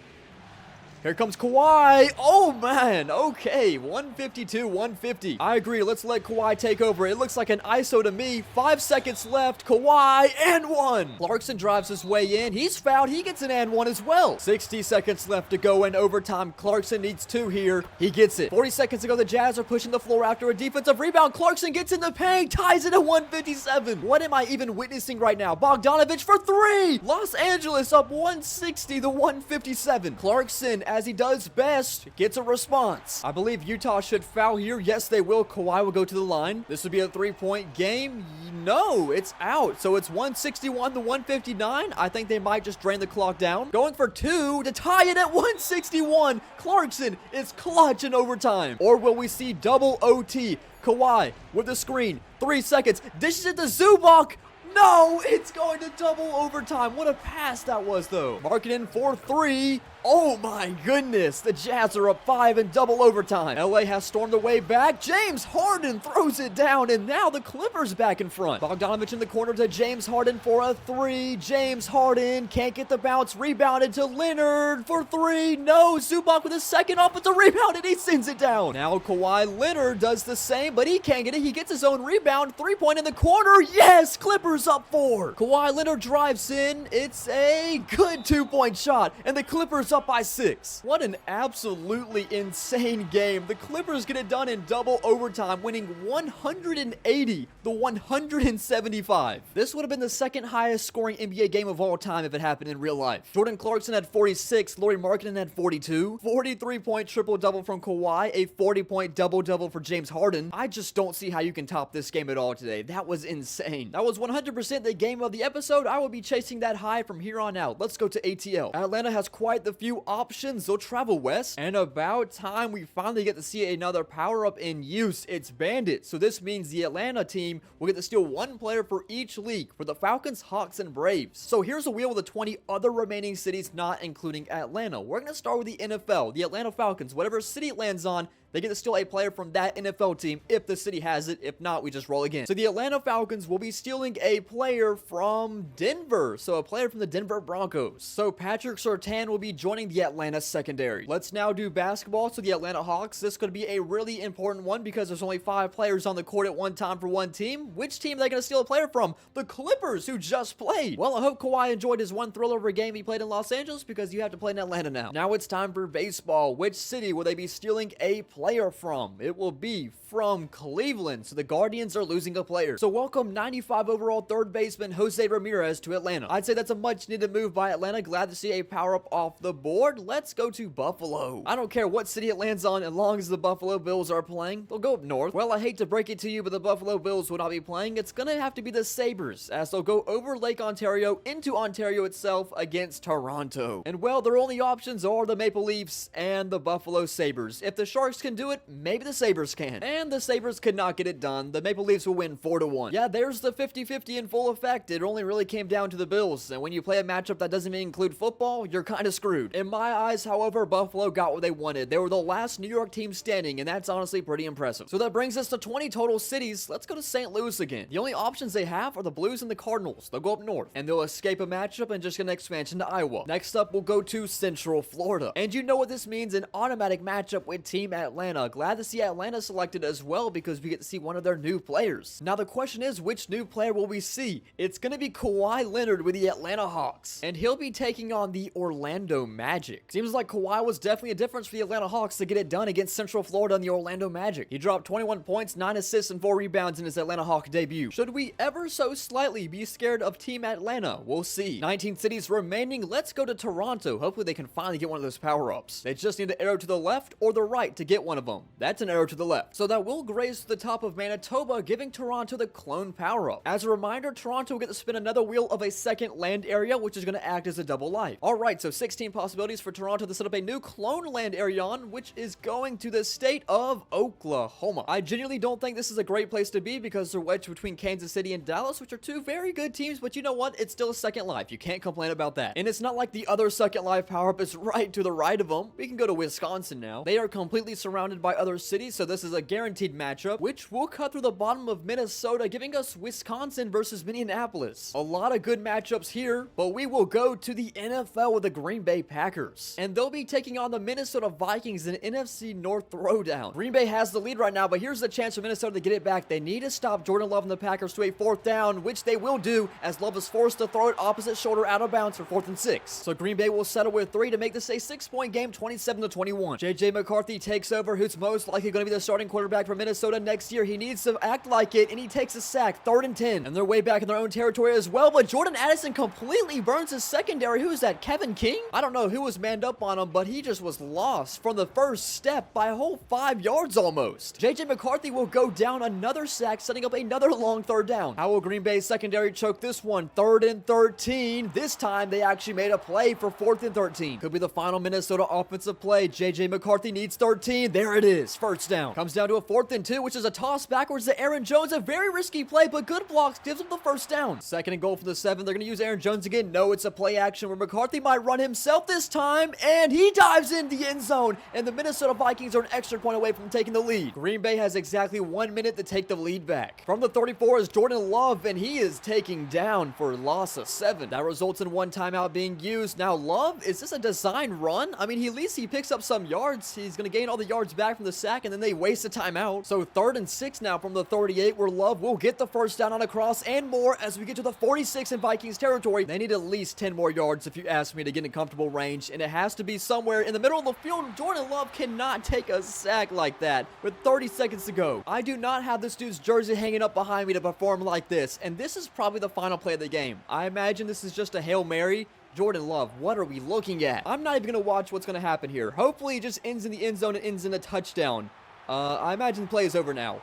Here comes Kawhi. Oh, man. Okay, 152, 150. I agree. Let's let Kawhi take over. It looks like an ISO to me. 5 seconds left. Kawhi, and 1. Clarkson drives his way in. He's fouled. He gets an and 1 as well. 60 seconds left to go in overtime. Clarkson needs 2 here. He gets it. 40 seconds to go. The Jazz are pushing the floor after a defensive rebound. Clarkson gets in the paint. Ties it at 157. What am I even witnessing right now? Bogdanovich for 3. Los Angeles up 160 to 157. Clarkson, as he does best, gets a response. I believe Utah should foul here. Yes, they will. Kawhi will go to the line. This would be a 3-point game. No, it's out. So it's 161 to 159. I think they might just drain the clock down. Going for 2 to tie it at 161. Clarkson is clutch in overtime. Or will we see double OT? Kawhi with the screen. 3 seconds. Dishes it to Zubac. No, it's going to double overtime. What a pass that was, though. Markkanen for 3. Oh my goodness, the Jazz are up 5 in double overtime. LA has stormed their way back. James Harden throws it down, and now the Clippers back in front. Bogdanovich in the corner to James Harden for a 3. James Harden can't get the bounce. Rebounded to Leonard for 3. No, Zubac with a second offensive rebound, and he sends it down. Now Kawhi Leonard does the same, but he can't get it. He gets his own rebound. 3-point in the corner. Yes, Clippers up 4. Kawhi Leonard drives in. It's a good 2-point shot, and the Clippers Clippers up by 6. What an absolutely insane game. The Clippers get it done in double overtime, winning 180 to 175. This would have been the second highest scoring NBA game of all time if it happened in real life. Jordan Clarkson had 46, Lauri Markkanen had 42, 43-point triple-double from Kawhi, a 40-point double-double for James Harden. I just don't see how you can top this game at all today. That was insane. That was 100% the game of the episode. I will be chasing that high from here on out. Let's go to ATL. Atlanta has quite the few options. They'll travel west, and about time we finally get to see another power-up in use. It's Bandit. So this means the Atlanta team will get to steal one player for each league for the Falcons, Hawks, and Braves. So here's a wheel with the 20 other remaining cities, not including Atlanta. We're going to start with the NFL, the Atlanta Falcons. Whatever city it lands on, they get to steal a player from that NFL team if the city has it. If not, we just roll again. So the Atlanta Falcons will be stealing a player from Denver. So a player from the Denver Broncos. So Patrick Surtain will be joining the Atlanta secondary. Let's now do basketball. So the Atlanta Hawks. This could be a really important one because there's only 5 players on the court at one time for one team. Which team are they going to steal a player from? The Clippers, who just played. Well, I hope Kawhi enjoyed his one thrill-over game he played in Los Angeles because you have to play in Atlanta now. Now it's time for baseball. Which city will they be stealing a player from? It will be from Cleveland. So the Guardians are losing a player. So welcome 95 overall third baseman Jose Ramirez to Atlanta. I'd say that's a much needed move by Atlanta. Glad to see a power up off the board. Let's go to Buffalo. I don't care what city it lands on as long as the Buffalo Bills are playing. They'll go up north. Well, I hate to break it to you, but the Buffalo Bills will not be playing. It's gonna have to be the Sabres, as they'll go over Lake Ontario into Ontario itself against Toronto. And well, their only options are the Maple Leafs and the Buffalo Sabres. If the Sharks can do it, maybe the Sabres can. And the Sabres could not get it done. The Maple Leafs will win 4-1. Yeah, there's the 50-50 in full effect. It only really came down to the Bills. And when you play a matchup that doesn't even include football, you're kind of screwed. In my eyes, however, Buffalo got what they wanted. They were the last New York team standing, and that's honestly pretty impressive. So that brings us to 20 total cities. Let's go to St. Louis again. The only options they have are the Blues and the Cardinals. They'll go up north, and they'll escape a matchup and just get an expansion to Iowa. Next up, we'll go to Central Florida. And you know what this means, an automatic matchup with Team Atlanta. Glad to see Atlanta selected as well because we get to see one of their new players. Now the question is, which new player will we see? It's going to be Kawhi Leonard with the Atlanta Hawks, and he'll be taking on the Orlando Magic. Seems like Kawhi was definitely a difference for the Atlanta Hawks to get it done against Central Florida and the Orlando Magic. He dropped 21 points, 9 assists, and 4 rebounds in his Atlanta Hawk debut. Should we ever so slightly be scared of Team Atlanta? We'll see. 19 cities remaining. Let's go to Toronto. Hopefully they can finally get one of those power-ups. They just need an arrow to the left or the right to get one of them. That's an arrow to the left. So that will graze to the top of Manitoba, giving Toronto the clone power-up. As a reminder, Toronto will get to spin another wheel of a second land area, which is going to act as a double life. Alright, so 16 possibilities for Toronto to set up a new clone land area on, which is going to the state of Oklahoma. I genuinely don't think this is a great place to be because they're wedged between Kansas City and Dallas, which are two very good teams, but you know what? It's still a second life. You can't complain about that. And it's not like the other second life power-up is right to the right of them. We can go to Wisconsin now. They are completely surrounded by other cities, so this is a guaranteed matchup, which will cut through the bottom of Minnesota, giving us Wisconsin versus Minneapolis. A lot of good matchups here, but we will go to the NFL with the Green Bay Packers. And they'll be taking on the Minnesota Vikings in an NFC North throwdown. Green Bay has the lead right now, but here's the chance for Minnesota to get it back. They need to stop Jordan Love and the Packers to a 4th down, which they will do as Love is forced to throw it opposite shoulder out of bounds for 4th and 6. So Green Bay will settle with 3 to make this a 6-point game, 27-21. JJ McCarthy takes over, who's most likely going to be the starting quarterback for Minnesota next year. He needs to act like it, and he takes a sack, 3rd and 10. And they're way back in their own territory as well, but Jordan Addison completely burns his secondary. Who is that, Kevin King? I don't know who was manned up on him, but he just was lost from the first step by a whole 5 yards almost. JJ McCarthy will go down another sack, setting up another long 3rd down. How will Green Bay's secondary choke this one? 3rd and 13. This time, they actually made a play for 4th and 13. Could be the final Minnesota offensive play. JJ McCarthy needs 13. There it is. 1st down. Comes down to a 4th and 2, which is a toss backwards to Aaron Jones. A very risky play, but good blocks gives him the 1st down. 2nd and goal from the 7. They're going to use Aaron Jones again. No, it's a play action where McCarthy might run himself this time, and he dives in the end zone, and the Minnesota Vikings are an extra point away from taking the lead. Green Bay has exactly 1 minute to take the lead back. From the 34 is Jordan Love, and he is taking down for a loss of 7. That results in 1 timeout being used. Now, Love, is this a design run? I mean, at least he picks up some yards. He's going to gain all the yards yards back from the sack, and then they waste a timeout. So 3rd and 6 now from the 38, where Love will get the first down on a cross and more as we get to the 46 in Vikings territory. They need at least 10 more yards, if you ask me, to get in comfortable range, and it has to be somewhere in the middle of the field. Jordan Love cannot take a sack like that with 30 seconds to go. I do not have this dude's jersey hanging up behind me to perform like this, and this is probably the final play of the game. I imagine this is just a Hail Mary. Jordan Love, what are we looking at? I'm not even going to watch what's going to happen here. Hopefully it just ends in the end zone and ends in a touchdown. I imagine the play is over now.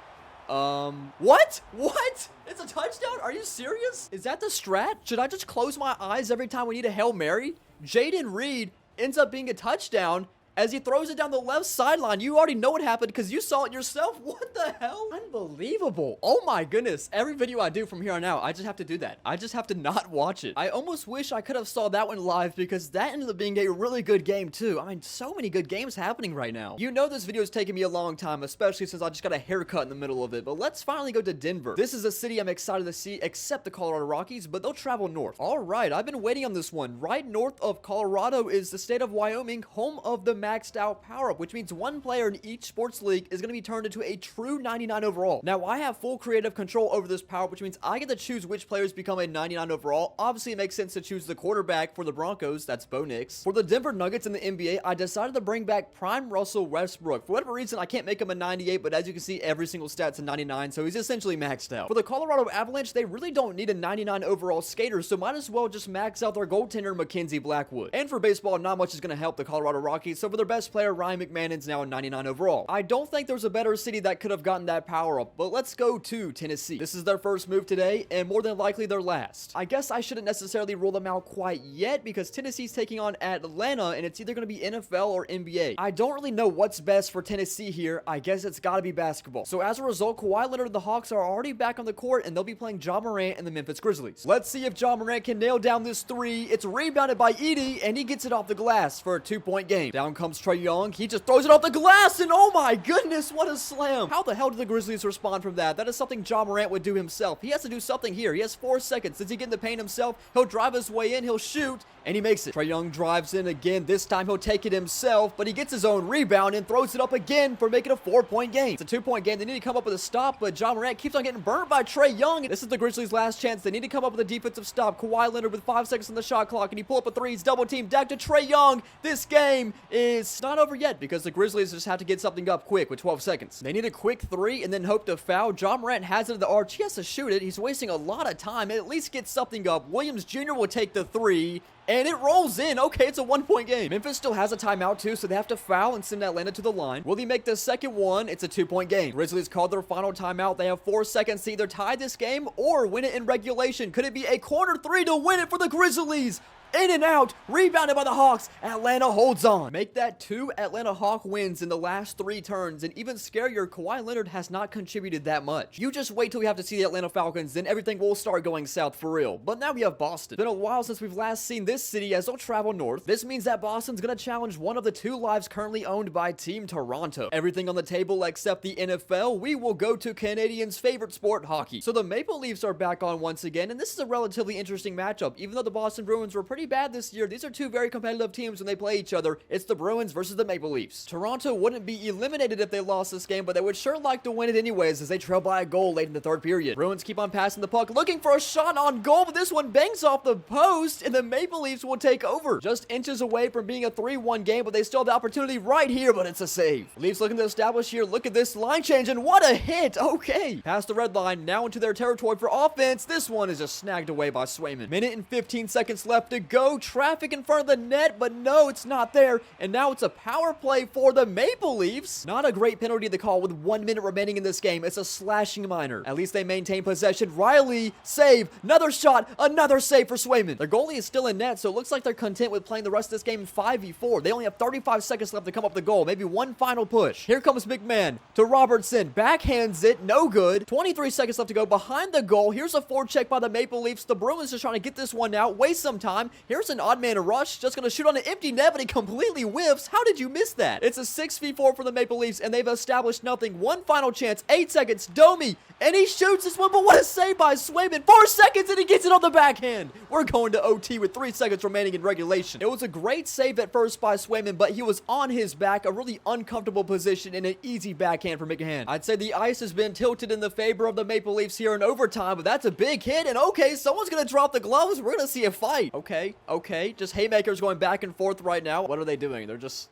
What? What? It's a touchdown? Are you serious? Is that the strat? Should I just close my eyes every time we need a Hail Mary? Jaden Reed ends up being a touchdown as he throws it down the left sideline. You already know what happened because you saw it yourself. What the hell? Unbelievable. Oh my goodness. Every video I do from here on out, I just have to do that. I just have to not watch it. I almost wish I could have saw that one live because that ended up being a really good game too. I mean, so many good games happening right now. You know this video is taking me a long time, especially since I just got a haircut in the middle of it. But let's finally go to Denver. This is a city I'm excited to see, except the Colorado Rockies, but they'll travel north. All right, I've been waiting on this one. Right north of Colorado is the state of Wyoming, home of the maxed out power-up, which means one player in each sports league is going to be turned into a true 99 overall. Now, I have full creative control over this power, which means I get to choose which players become a 99 overall. Obviously, it makes sense to choose the quarterback for the Broncos. That's Bo Nix. For the Denver Nuggets in the NBA, I decided to bring back prime Russell Westbrook. For whatever reason, I can't make him a 98, but as you can see, every single stat's a 99, so he's essentially maxed out. For the Colorado Avalanche, they really don't need a 99 overall skater, so might as well just max out their goaltender, Mackenzie Blackwood. And for baseball, not much is going to help the Colorado Rockies, so for their best player, Ryan McMahon's now a 99 overall. I don't think there's a better city that could have gotten that power up, but let's go to Tennessee. This is their first move today, and more than likely their last. I guess I shouldn't necessarily rule them out quite yet, because Tennessee's taking on Atlanta, and it's either going to be NFL or NBA. I don't really know what's best for Tennessee here. I guess it's got to be basketball. So as a result, Kawhi Leonard and the Hawks are already back on the court, and they'll be playing Ja Morant and the Memphis Grizzlies. Let's see if Ja Morant can nail down this three. It's rebounded by Edey, and he gets it off the glass for a 2-point game. Down comes Trae Young. He just throws it off the glass, and oh my goodness, what a slam. How the hell did the Grizzlies respond from that? That is something Ja Morant would do himself. He has to do something here. He has 4 seconds. Does he get in the paint himself? He'll drive his way in, he'll shoot, and he makes it. Trae Young drives in again. This time he'll take it himself, but he gets his own rebound and throws it up again for making a 4-point game. It's a 2-point game. They need to come up with a stop, but Ja Morant keeps on getting burned by Trae Young. This is the Grizzlies' last chance. They need to come up with a defensive stop. Kawhi Leonard with 5 seconds on the shot clock, and he pull up a 3. He's double teamed. Back to Trae Young. This game is not over yet because the Grizzlies just have to get something up quick with 12 seconds. They need a quick 3 and then hope to foul. Ja Morant has it in the arch. He has to shoot it. He's wasting a lot of time. At least get something up. Williams Jr. will take the 3. And it rolls in. Okay, it's a 1-point game. Memphis still has a timeout too, so they have to foul and send Atlanta to the line. Will he make the second one? It's a 2-point game. Grizzlies called their final timeout. They have 4 seconds to either tie this game or win it in regulation. Could it be a corner 3 to win it for the Grizzlies? In and out, rebounded by the Hawks. Atlanta holds on. Make that 2 Atlanta Hawk wins in the last 3 turns. And even scarier, Kawhi Leonard has not contributed that much. You just wait till we have to see the Atlanta Falcons, then everything will start going south for real. But now we have Boston. It's been a while since we've last seen this city as they'll travel north. This means that Boston's going to challenge one of the 2 lives currently owned by Team Toronto. Everything on the table except the NFL, we will go to Canadians' favorite sport, hockey. So the Maple Leafs are back on once again, and this is a relatively interesting matchup. Even though the Boston Bruins were pretty bad this year, these are 2 very competitive teams when they play each other. It's the Bruins versus the Maple Leafs. Toronto wouldn't be eliminated if they lost this game, but they would sure like to win it anyways as they trail by a goal late in the 3rd period. Bruins keep on passing the puck, looking for a shot on goal, but this one bangs off the post, and the Maple Leafs will take over. Just inches away from being a 3-1 game, but they still have the opportunity right here, but it's a save. Leafs looking to establish here. Look at this line change, and what a hit! Okay. Past the red line, now into their territory for offense. This one is just snagged away by Swayman. Minute and 15 seconds left to go. Traffic in front of the net, but no, it's not there. And now it's a power play for the Maple Leafs. Not a great penalty to call with 1 minute remaining in this game. It's a slashing minor. At least they maintain possession. Riley, save. Another shot. Another save for Swayman. Their goalie is still in net, so it looks like they're content with playing the rest of this game in 5v4. They only have 35 seconds left to come up the goal. Maybe one final push. Here comes McMahon to Robertson. Backhands it. No good. 23 seconds left to go behind the goal. Here's a forecheck by the Maple Leafs. The Bruins just trying to get this one out. Waste some time. Here's an odd man rush, just gonna shoot on an empty net, but he completely whiffs. How did you miss that? It's a 6v4 for the Maple Leafs, and they've established nothing. One final chance, 8 seconds, Domi, and he shoots this one, but what a save by Swayman. 4 seconds, and he gets it on the backhand. We're going to OT with 3 seconds remaining in regulation. It was a great save at first by Swayman, but he was on his back, a really uncomfortable position, and an easy backhand for McGahan. I'd say the ice has been tilted in the favor of the Maple Leafs here in overtime, but that's a big hit, and okay, someone's gonna drop the gloves. We're gonna see a fight. Okay, just haymakers going back and forth right now. What are they doing? They're just...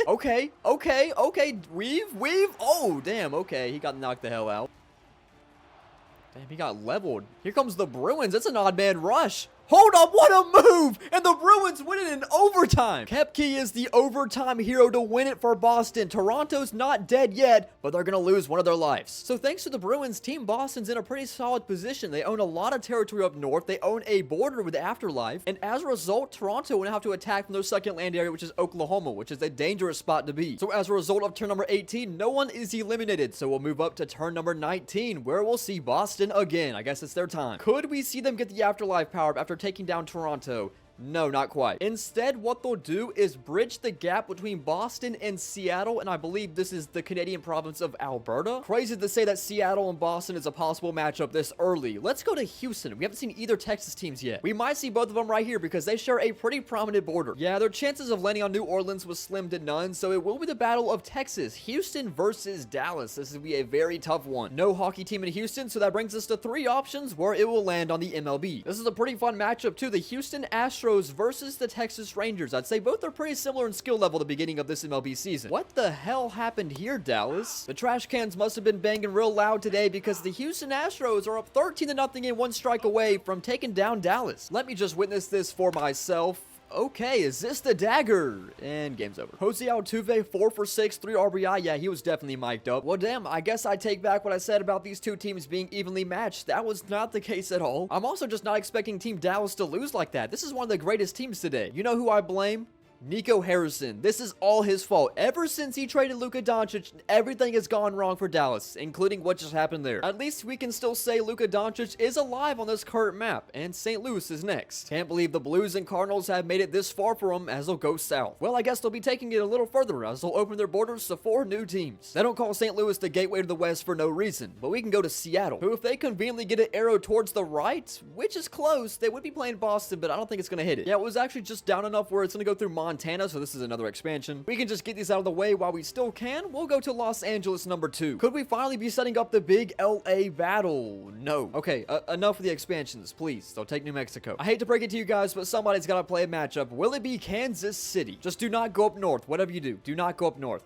okay, weave. Oh, damn, okay, he got knocked the hell out. Damn, he got leveled. Here comes the Bruins. It's an odd man rush. Hold up, what a move! And the Bruins win it in overtime. Kepke is the overtime hero to win it for Boston. Toronto's not dead yet, but they're gonna lose one of their lives. So thanks to the Bruins, Team Boston's in a pretty solid position. They own a lot of territory up north. They own a border with Afterlife. And as a result, Toronto will have to attack from their second land area, which is Oklahoma, which is a dangerous spot to be. So as a result of turn number 18, no one is eliminated. So we'll move up to turn number 19, where we'll see Boston again. I guess it's their time. Could we see them get the Afterlife power after taking down Toronto? No, not quite. Instead, what they'll do is bridge the gap between Boston and Seattle, and I believe this is the Canadian province of Alberta. Crazy to say that Seattle and Boston is a possible matchup this early. Let's go to Houston. We haven't seen either Texas teams yet. We might see both of them right here because they share a pretty prominent border. Yeah, their chances of landing on New Orleans was slim to none, so it will be the battle of Texas. Houston versus Dallas. This will be a very tough one. No hockey team in Houston, so that brings us to 3 options where it will land on the MLB. This is a pretty fun matchup too. The Houston Astros versus the Texas Rangers. I'd say both are pretty similar in skill level at the beginning of this MLB season. What the hell happened here, Dallas? The trash cans must have been banging real loud today because the Houston Astros are up 13-0 and 1 strike away from taking down Dallas. Let me just witness this for myself. Okay, is this the dagger? And game's over. Jose Altuve, 4 for 6, 3 RBI. Yeah, he was definitely mic'd up. Well, damn, I guess I take back what I said about these two teams being evenly matched. That was not the case at all. I'm also just not expecting Team Dallas to lose like that. This is one of the greatest teams today. You know who I blame? Nico Harrison. This is all his fault. Ever since he traded Luka Doncic, everything has gone wrong for Dallas, including what just happened there. At least we can still say Luka Doncic is alive on this current map, and St. Louis is next. Can't believe the Blues and Cardinals have made it this far for them as they'll go south. Well, I guess they'll be taking it a little further as they'll open their borders to 4 new teams. They don't call St. Louis the gateway to the West for no reason, but we can go to Seattle, who if they conveniently get an arrow towards the right, which is close, they would be playing Boston, but I don't think it's going to hit it. Yeah, it was actually just down enough where it's going to go through Montana, so this is another expansion. We can just get these out of the way while we still can. We'll go to Los Angeles number 2. Could we finally be setting up the big LA battle? No. Okay, enough of the expansions, please. Don't take New Mexico. I hate to break it to you guys, but somebody's got to play a matchup. Will it be Kansas City? Just do not go up north. Whatever you do, do not go up north.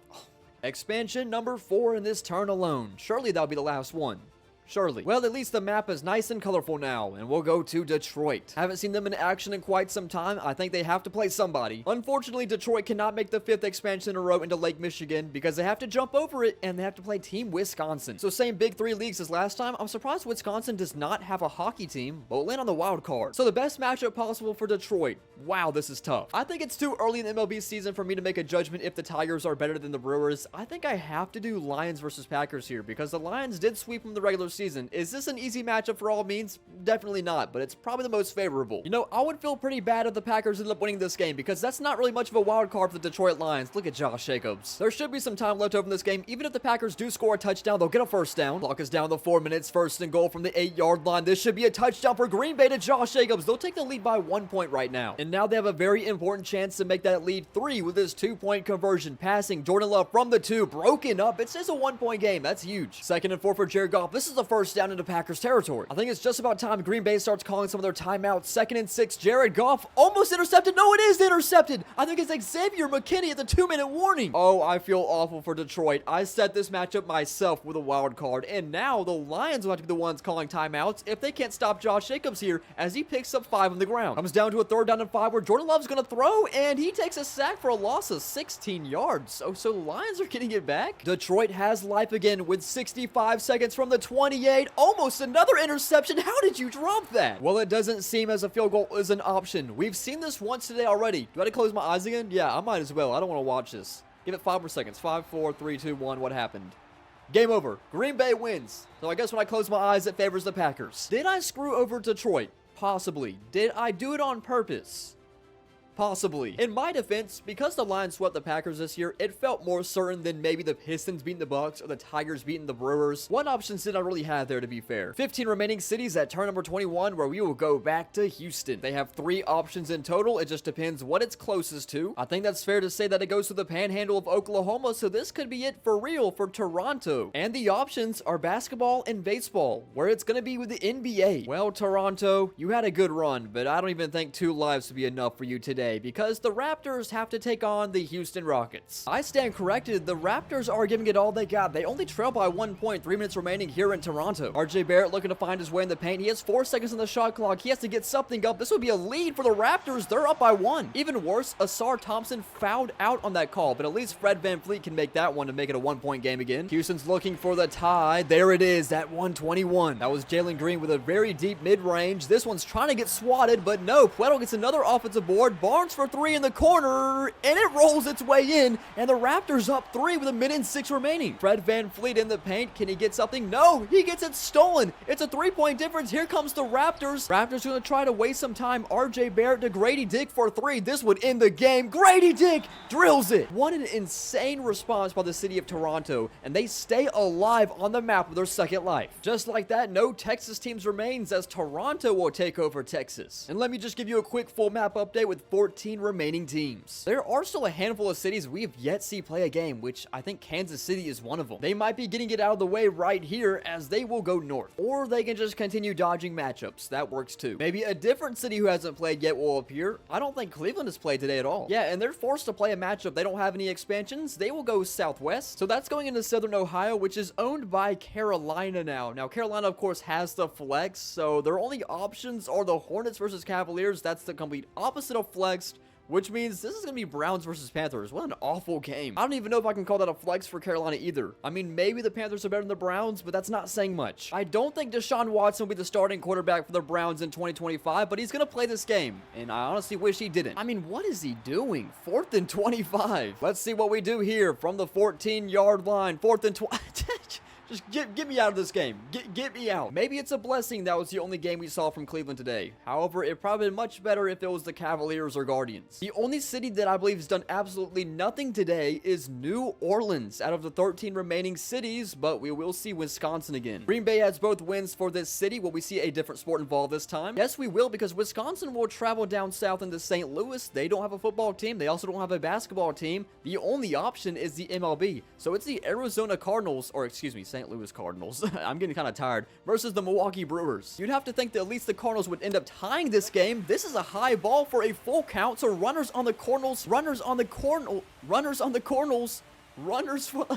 Expansion number 4 in this turn alone. Surely that'll be the last one. Surely. Well, at least the map is nice and colorful now, and we'll go to Detroit. Haven't seen them in action in quite some time. I think they have to play somebody. Unfortunately, Detroit cannot make the 5th expansion in a row into Lake Michigan because they have to jump over it, and they have to play Team Wisconsin. So same Big 3 leagues as last time. I'm surprised Wisconsin does not have a hockey team, but will land on the wild card. So the best matchup possible for Detroit. Wow, this is tough. I think it's too early in the MLB season for me to make a judgment if the Tigers are better than the Brewers. I think I have to do Lions versus Packers here because the Lions did sweep them the regular season. Is this an easy matchup for all means? Definitely not, but it's probably the most favorable. You know, I would feel pretty bad if the Packers ended up winning this game because that's not really much of a wild card for the Detroit Lions. Look at Josh Jacobs. There should be some time left over in this game. Even if the Packers do score a touchdown, they'll get a first down. Clock is down to 4 minutes. 1st and goal from the 8-yard line. This should be a touchdown for Green Bay to Josh Jacobs. They'll take the lead by 1 point right now. And now they have a very important chance to make that lead 3 with this 2-point conversion. Passing Jordan Love from the 2. Broken up. It's just a 1-point game. That's huge. 2nd and 4 for Jared Goff. This is the first down into Packers territory. I think it's just about time Green Bay starts calling some of their timeouts. 2nd and 6. Jared Goff almost intercepted. No, it is intercepted. I think it's Xavier McKinney at the 2-minute warning. Oh, I feel awful for Detroit. I set this matchup myself with a wild card, and now the Lions will have to be the ones calling timeouts if they can't stop Josh Jacobs here as he picks up 5 on the ground. Comes down to a 3rd down and 5 where Jordan Love's going to throw, and he takes a sack for a loss of 16 yards. So the Lions are getting it back. Detroit has life again with 65 seconds from the 28. Almost another interception. How did you drop that? Well, it doesn't seem as a field goal is an option. We've seen this once today already. Do I have to close my eyes again? Yeah, I might as well. I don't want to watch this. Give it 5 more seconds. 5, 4, 3, 2, 1. What happened? Game over. Green Bay wins. So I guess when I close my eyes, it favors the Packers. Did I screw over Detroit? Possibly. Did I do it on purpose? Possibly. In my defense, because the Lions swept the Packers this year, it felt more certain than maybe the Pistons beating the Bucks or the Tigers beating the Brewers. What options did I really have there, to be fair? 15 remaining cities at turn number 21, where we will go back to Houston. They have 3 options in total. It just depends what it's closest to. I think that's fair to say that it goes to the panhandle of Oklahoma, so this could be it for real for Toronto. And the options are basketball and baseball, where it's going to be with the NBA. Well, Toronto, you had a good run, but I don't even think 2 lives would be enough for you today, because the Raptors have to take on the Houston Rockets. I stand corrected, the Raptors are giving it all they got. They only trail by 1 point, 3 minutes remaining here in Toronto. RJ Barrett looking to find his way in the paint. He has 4 seconds on the shot clock. He has to get something up. This would be a lead for the Raptors. They're up by 1. Even worse, Asar Thompson fouled out on that call, but at least Fred VanVleet can make that one to make it a 1-point game again. Houston's looking for the tie. There it is at 121. That was Jalen Green with a very deep mid-range. This one's trying to get swatted, but no. Puerto gets another offensive board. Barnes for 3 in the corner, and it rolls its way in, and the Raptors up 3 with 1:06 remaining. Fred VanVleet in the paint. Can he get something? No, he gets it stolen. It's a 3-point difference. Here comes the Raptors. Raptors going to try to waste some time. RJ Barrett to Grady Dick for 3. This would end the game. Grady Dick drills it. What an insane response by the city of Toronto, and they stay alive on the map with their second life. Just like that, no Texas teams remains, as Toronto will take over Texas. And let me just give you a quick full map update with 14 remaining teams. There are still a handful of cities we have yet see play a game, which I think Kansas City is one of them. They might be getting it out of the way right here, as they will go north. Or they can just continue dodging matchups. That works too. Maybe a different city who hasn't played yet will appear. I don't think Cleveland has played today at all. Yeah, and they're forced to play a matchup. They don't have any expansions. They will go southwest. So that's going into Southern Ohio, which is owned by Carolina now. Now, Carolina, of course, has the flex, so their only options are the Hornets versus Cavaliers. That's the complete opposite of flexed, which means this is going to be Browns versus Panthers. What an awful game. I don't even know if I can call that a flex for Carolina either. I mean, maybe the Panthers are better than the Browns, but that's not saying much. I don't think Deshaun Watson will be the starting quarterback for the Browns in 2025, but he's going to play this game, and I honestly wish he didn't. I mean, what is he doing? 4th and 25. Let's see what we do here from the 14-yard line. 4th and 20. Just get me out of this game. Get me out. Maybe it's a blessing that was the only game we saw from Cleveland today. However, it probably been much better if it was the Cavaliers or Guardians. The only city that I believe has done absolutely nothing today is New Orleans out of the 13 remaining cities, but we will see Wisconsin again. Green Bay has both wins for this city. Will we see a different sport involved this time? Yes, we will, because Wisconsin will travel down south into St. Louis. They don't have a football team. They also don't have a basketball team. The only option is the MLB. So it's the Arizona Cardinals, or excuse me, St. Louis Cardinals. I'm getting kind of tired. Versus the Milwaukee Brewers. You'd have to think that at least the Cardinals would end up tying this game. This is a high ball for a full count. So runners on the Cardinals. Runners on the Cardinals. Runners on the Cardinals. Runners for...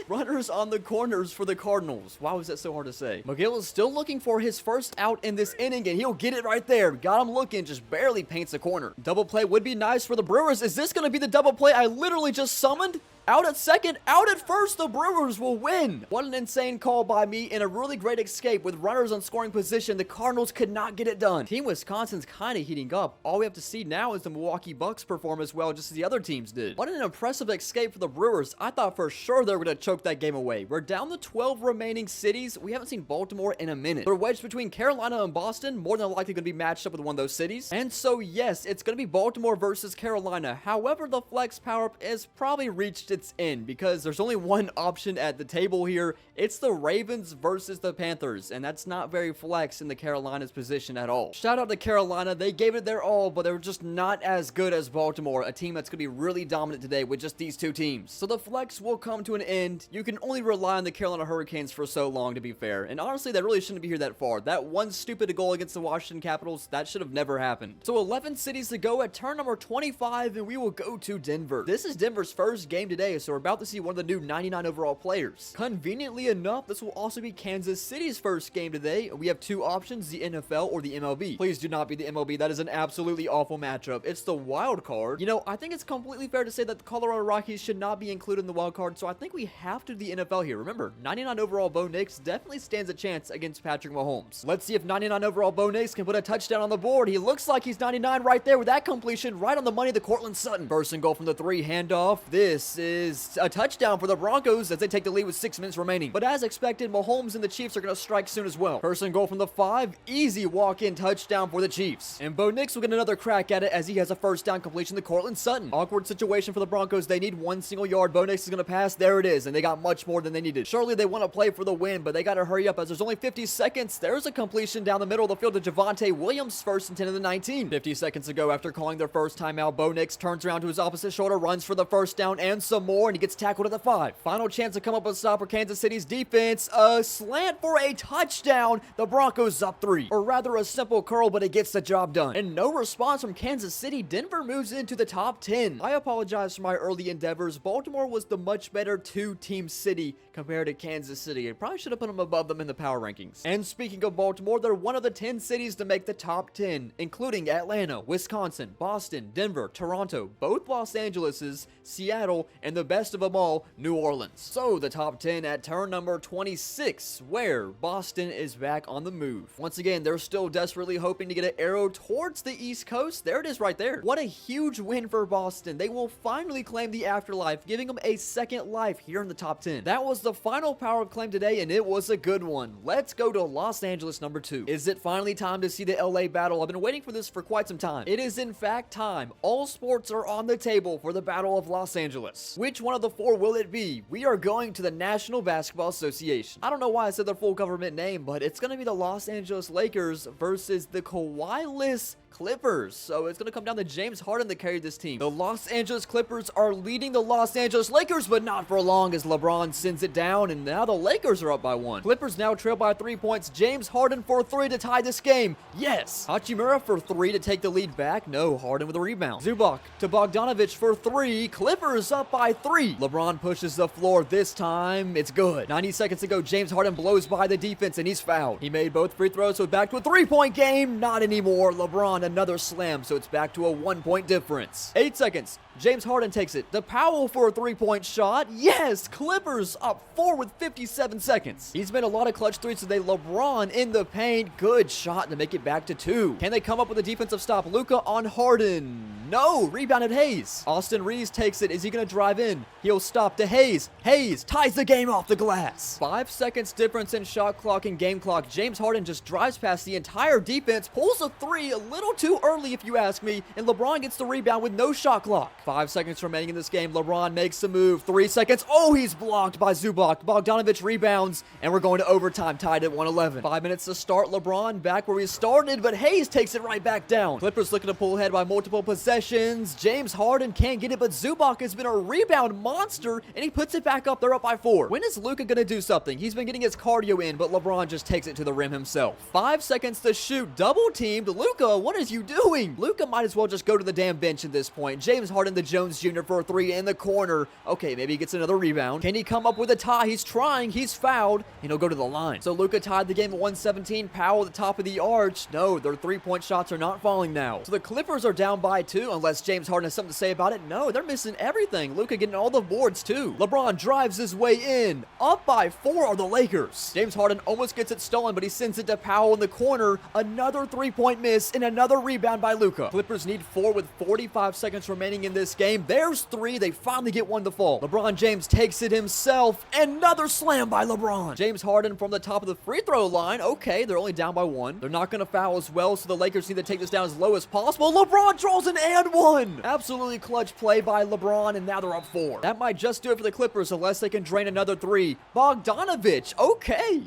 Runners on the corners for the Cardinals. Why was that so hard to say? McGill is still looking for his first out in this inning, and he'll get it right there. Got him looking, just barely paints the corner. Double play would be nice for the Brewers. Is this going to be the double play I literally just summoned? Out at second, out at first, the Brewers will win. What an insane call by me, and a really great escape with runners on scoring position. The Cardinals could not get it done. Team Wisconsin's kind of heating up. All we have to see now is the Milwaukee Bucks perform as well, just as the other teams did. What an impressive escape for the Brewers. I thought for sure they were going to choke that game away. We're down to 12 remaining cities. We haven't seen Baltimore in a minute. They're wedged between Carolina and Boston, more than likely going to be matched up with one of those cities. And so, yes, it's going to be Baltimore versus Carolina. However, the flex power-up has probably reached its end, because there's only one option at the table here. It's the Ravens versus the Panthers, and that's not very flex in the Carolina's position at all. Shout out to Carolina. They gave it their all, but they were just not as good as Baltimore, a team that's going to be really dominant today with just these two teams. So the flex will come to an end. You can only rely on the Carolina Hurricanes for so long, to be fair, and honestly, they really shouldn't be here that far. That one stupid goal against the Washington Capitals, that should have never happened. So 11 cities to go at turn number 25, and we will go to Denver. This is Denver's first game today, so we're about to see one of the new 99 overall players. Conveniently enough, this will also be Kansas City's first game today. We have two options, the NFL or the MLB. Please do not be the MLB. That is an absolutely awful matchup. It's the wild card. You know, I think it's completely fair to say that the Colorado Rockies should not be included in the wild card, so I think we have to do the NFL here. Remember, 99 overall Bo Nix definitely stands a chance against Patrick Mahomes. Let's see if 99 overall Bo Nix can put a touchdown on the board. He looks like he's 99 right there with that completion, right on the money to Cortland Sutton. First and goal from the 3, handoff. This is is a touchdown for the Broncos as they take the lead with 6 minutes remaining. But as expected, Mahomes and the Chiefs are going to strike soon as well. First and goal from the 5, easy walk-in touchdown for the Chiefs. And Bo Nix will get another crack at it as he has a first down completion to Cortland Sutton. Awkward situation for the Broncos. They need 1 single yard. Bo Nix is going to pass. There it is. And they got much more than they needed. Surely they want to play for the win, but they got to hurry up as there's only 50 seconds. There's a completion down the middle of the field to Javonte Williams, first and 10 of the 19. 50 seconds ago, after calling their first timeout, Bo Nix turns around to his opposite shoulder, runs for the first down and some more, and he gets tackled at the 5. Final chance to come up with a stop for Kansas City's defense. A slant for a touchdown. The Broncos up 3. Or rather, a simple curl, but it gets the job done. And no response from Kansas City. Denver moves into the top 10. I apologize for my early endeavors. Baltimore was the much better 2-team city compared to Kansas City. I probably should have put them above them in the power rankings. And speaking of Baltimore, they're one of the 10 cities to make the top 10, including Atlanta, Wisconsin, Boston, Denver, Toronto, both Los Angeleses, Seattle, and the best of them all, New Orleans. So the top 10 at turn number 26, where Boston is back on the move. Once again, they're still desperately hoping to get an arrow towards the East Coast. There it is right there. What a huge win for Boston. They will finally claim the Afterlife, giving them a second life here in the top 10. That was the final power claim today, and it was a good one. Let's go to Los Angeles number 2. Is it finally time to see the LA battle? I've been waiting for this for quite some time. It is in fact time. All sports are on the table for the Battle of Los Angeles. Which one of the 4 will it be? We are going to the National Basketball Association. I don't know why I said their full government name, but it's going to be the Los Angeles Lakers versus the Kawhi-less Clippers. So it's going to come down to James Harden to carry this team. The Los Angeles Clippers are leading the Los Angeles Lakers, but not for long as LeBron sends it down, and now the Lakers are up by 1. Clippers now trail by 3 points. James Harden for 3 to tie this game. Yes. Hachimura for 3 to take the lead back. No. Harden with a rebound. Zubac to Bogdanovich for 3. Clippers up by 3. LeBron pushes the floor this time. It's good. 90 seconds ago, James Harden blows by the defense, and he's fouled. He made both free throws, so back to a 3-point game. Not anymore. LeBron another slam, so it's back to a 1-point difference. 8 seconds. James Harden takes it. The Powell for a 3-point shot. Yes! Clippers up 4 with 57 seconds. He's made a lot of clutch threes today. LeBron in the paint. Good shot to make it back to 2. Can they come up with a defensive stop? Luka on Harden. No! Rebounded Hayes. Austin Reeves takes it. Is he going to drive in? He'll stop to Hayes. Hayes ties the game off the glass. 5 seconds difference in shot clock and game clock. James Harden just drives past the entire defense, pulls a 3 a little too early if you ask me, and LeBron gets the rebound with no shot clock. 5 seconds remaining in this game. LeBron makes a move. 3 seconds. Oh, he's blocked by Zubac. Bogdanovich rebounds, and we're going to overtime, tied at 111. 5 minutes to start. LeBron back where he started, but Hayes takes it right back down. Clippers looking to pull ahead by multiple possessions. James Harden can't get it, but Zubac has been a rebound monster, and he puts it back up. They're up by 4. When is Luka going to do something? He's been getting his cardio in, but LeBron just takes it to the rim himself. 5 seconds to shoot. Double teamed. Luka, what is you doing? Luka might as well just go to the damn bench at this point. James Harden, the Jones Jr. for a 3 in the corner. Okay, maybe he gets another rebound. Can he come up with a tie? He's trying. He's fouled, and he'll go to the line. So Luka tied the game at 117. Powell at the top of the arch. No, their 3-point shots are not falling now. So the Clippers are down by 2, unless James Harden has something to say about it. No, they're missing everything. Luka getting all the boards too. LeBron drives his way in. Up by 4 are the Lakers. James Harden almost gets it stolen, but he sends it to Powell in the corner. Another 3-point miss and another rebound by Luka. Clippers need 4 with 45 seconds remaining in this game. There's 3. They finally get 1 to fall. LeBron James takes it himself. Another slam by LeBron. James Harden from the top of the free throw line. Okay, they're only down by 1. They're not going to foul as well, so the Lakers need to take this down as low as possible. LeBron draws an and 1. Absolutely clutch play by LeBron, and now they're up 4. That might just do it for the Clippers unless they can drain another 3. Bogdanovich. Okay.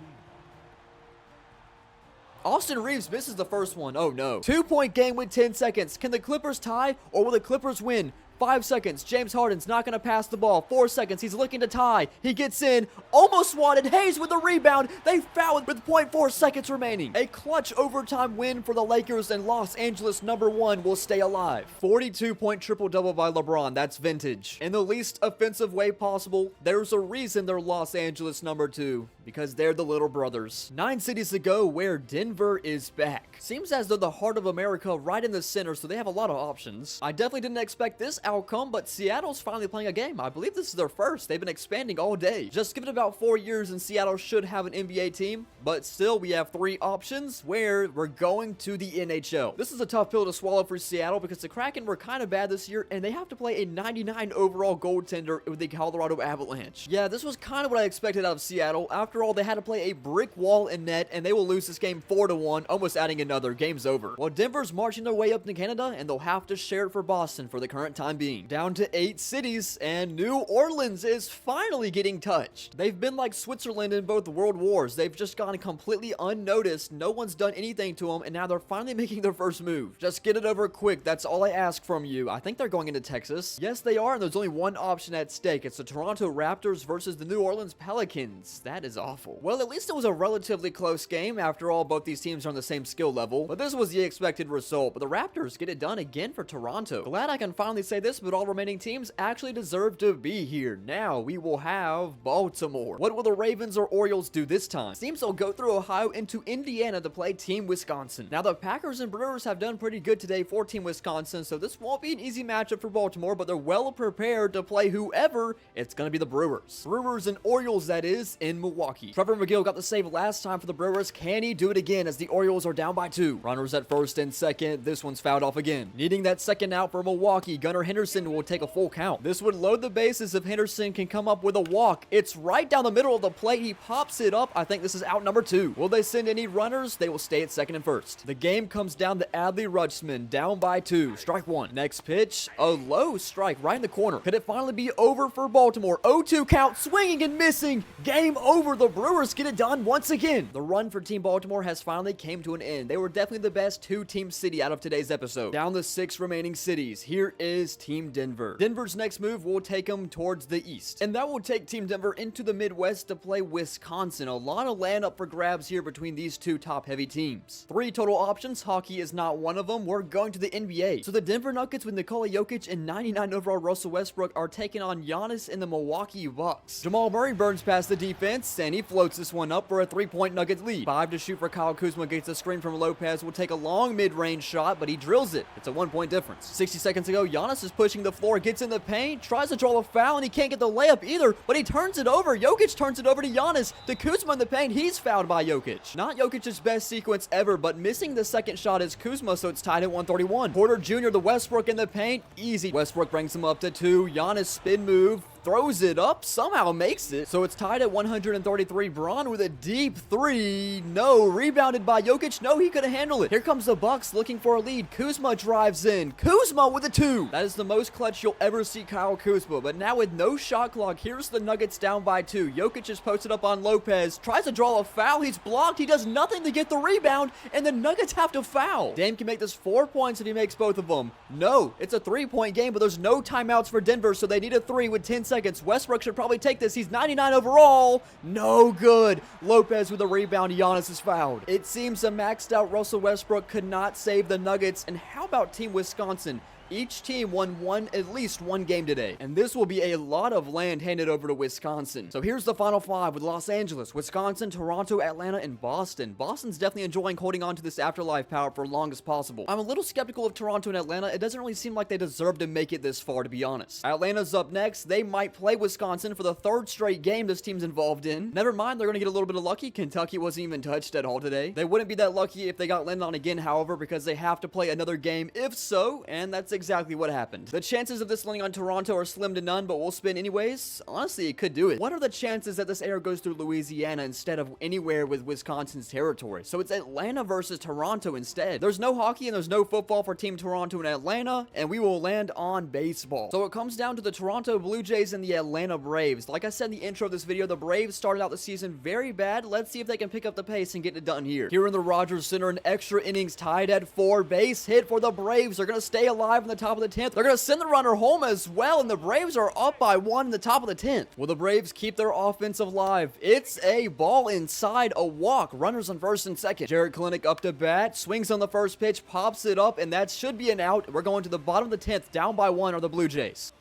Austin Reeves misses the first one. Oh no. 2-point game with 10 seconds. Can the Clippers tie, or will the Clippers win? 5 seconds. James Harden's not going to pass the ball. 4 seconds. He's looking to tie. He gets in. Almost swatted. Hayes with a rebound. They foul with 0.4 seconds remaining. A clutch overtime win for the Lakers, and Los Angeles number 1 will stay alive. 42-point triple-double by LeBron. That's vintage. In the least offensive way possible, there's a reason they're Los Angeles number 2. Because they're the little brothers. 9 cities to go where Denver is back. Seems as though the heart of America right in the center, so they have a lot of options. I definitely didn't expect this outcome, but Seattle's finally playing a game. I believe this is their first. They've been expanding all day. Just give it about 4 years and Seattle should have an NBA team, but still we have 3 options where we're going to the NHL. This is a tough pill to swallow for Seattle because the Kraken were kind of bad this year and they have to play a 99 overall goaltender with the Colorado Avalanche. Yeah, this was kind of what I expected out of Seattle. After all, they had to play a brick wall in net and they will lose this game 4-1, almost adding another. Game's over. Well, Denver's marching their way up to Canada and they'll have to share it for Boston for the current time being. Down to 8 cities and New Orleans is finally getting touched. They've been like Switzerland in both world wars. They've just gone completely unnoticed. No one's done anything to them and now they're finally making their first move. Just get it over quick. That's all I ask from you. I think they're going into Texas. Yes, they are, and there's only one option at stake. It's the Toronto Raptors versus the New Orleans Pelicans. That is awful. Well, at least it was a relatively close game. After all, both these teams are on the same skill level, but this was the expected result. But the Raptors get it done again for Toronto. Glad I can finally say this, but all remaining teams actually deserve to be here. Now we will have Baltimore. What will the Ravens or Orioles do this time? Seems they'll go through Ohio into Indiana to play Team Wisconsin. Now the Packers and Brewers have done pretty good today for Team Wisconsin, so this won't be an easy matchup for Baltimore, but they're well prepared to play whoever. It's going to be the Brewers. Brewers and Orioles, that is, in Milwaukee. Trevor McGill got the save last time for the Brewers. Can he do it again as the Orioles are down by 2? Runners at first and second. This one's fouled off again. Needing that second out for Milwaukee, Gunnar Henderson will take a full count. This would load the bases if Henderson can come up with a walk. It's right down the middle of the plate. He pops it up. I think this is out number 2. Will they send any runners? They will stay at second and first. The game comes down to Adley Rutschman, down by 2. Strike 1. Next pitch, a low strike right in the corner. Could it finally be over for Baltimore? 0-2 count, swinging and missing. Game over. The Brewers get it done once again. The run for Team Baltimore has finally came to an end. They were definitely the best 2-team city out of today's episode. Down the 6 remaining cities. Here is Team Denver. Denver's next move will take them towards the east, and that will take Team Denver into the Midwest to play Wisconsin. A lot of land up for grabs here between these 2 top-heavy teams. 3 total options. Hockey is not one of them. We're going to the NBA. So the Denver Nuggets with Nikola Jokic and 99 overall Russell Westbrook are taking on Giannis and the Milwaukee Bucks. Jamal Murray burns past the defense, and he floats this one up for a 3-point Nuggets lead. 5 to shoot for Kyle Kuzma. Gets a screen from Lopez. Will take a long mid-range shot, but he drills it. It's a 1-point difference. 60 seconds ago, Giannis is pushing the floor, gets in the paint, tries to draw a foul, and he can't get the layup either, but he turns it over. Jokic turns it over to Giannis. To Kuzma in the paint. He's fouled by Jokic. Not Jokic's best sequence ever, but missing the second shot is Kuzma, so it's tied at 131. Porter Jr. to Westbrook in the paint. Easy. Westbrook brings him up to 2. Giannis spin move. Throws it up, somehow makes it. So it's tied at 133. Braun with a deep 3. No, rebounded by Jokic. No, he couldn't handle it. Here comes the Bucks looking for a lead. Kuzma drives in. Kuzma with a 2. That is the most clutch you'll ever see Kyle Kuzma. But now with no shot clock, here's the Nuggets down by 2. Jokic is posted up on Lopez. Tries to draw a foul. He's blocked. He does nothing to get the rebound. And the Nuggets have to foul. Dame can make this 4 points if he makes both of them. No, it's a 3-point game, but there's no timeouts for Denver, so they need a 3 with 10 seconds. Westbrook should probably take this. He's 99 overall. No good. Lopez with a rebound. Giannis is fouled. It seems a maxed out Russell Westbrook could not save the Nuggets. And how about Team Wisconsin? Each team won at least one game today, and this will be a lot of land handed over to Wisconsin. So here's the final 5 with Los Angeles, Wisconsin, Toronto, Atlanta, and Boston. Boston's definitely enjoying holding on to this afterlife power for as long as possible. I'm a little skeptical of Toronto and Atlanta. It doesn't really seem like they deserve to make it this far, to be honest. Atlanta's up next. They might play Wisconsin for the 3rd straight game this team's involved in. Never mind, they're going to get a little bit of lucky. Kentucky wasn't even touched at all today. They wouldn't be that lucky if they got landed on again, however, because they have to play another game if so, and that's exactly what happened. The chances of this landing on Toronto are slim to none, but we'll spin anyways. Honestly, it could do it. What are the chances that this air goes through Louisiana instead of anywhere with Wisconsin's territory? So it's Atlanta versus Toronto instead. There's no hockey and there's no football for Team Toronto and Atlanta, and we will land on baseball. So it comes down to the Toronto Blue Jays and the Atlanta Braves. Like I said in the intro of this video, the Braves started out the season very bad. Let's see if they can pick up the pace and get it done here. Here in the Rogers Center, an extra innings tied at 4. Base hit for the Braves. They're going to stay alive in the top of the 10th. They're going to send the runner home as well, and the Braves are up by 1 in the top of the 10th. Will the Braves keep their offense alive? It's a ball inside, a walk. Runners on first and second. Jared Kalenic up to bat, swings on the first pitch, pops it up, and that should be an out. We're going to the bottom of the 10th. Down by 1 are the Blue Jays.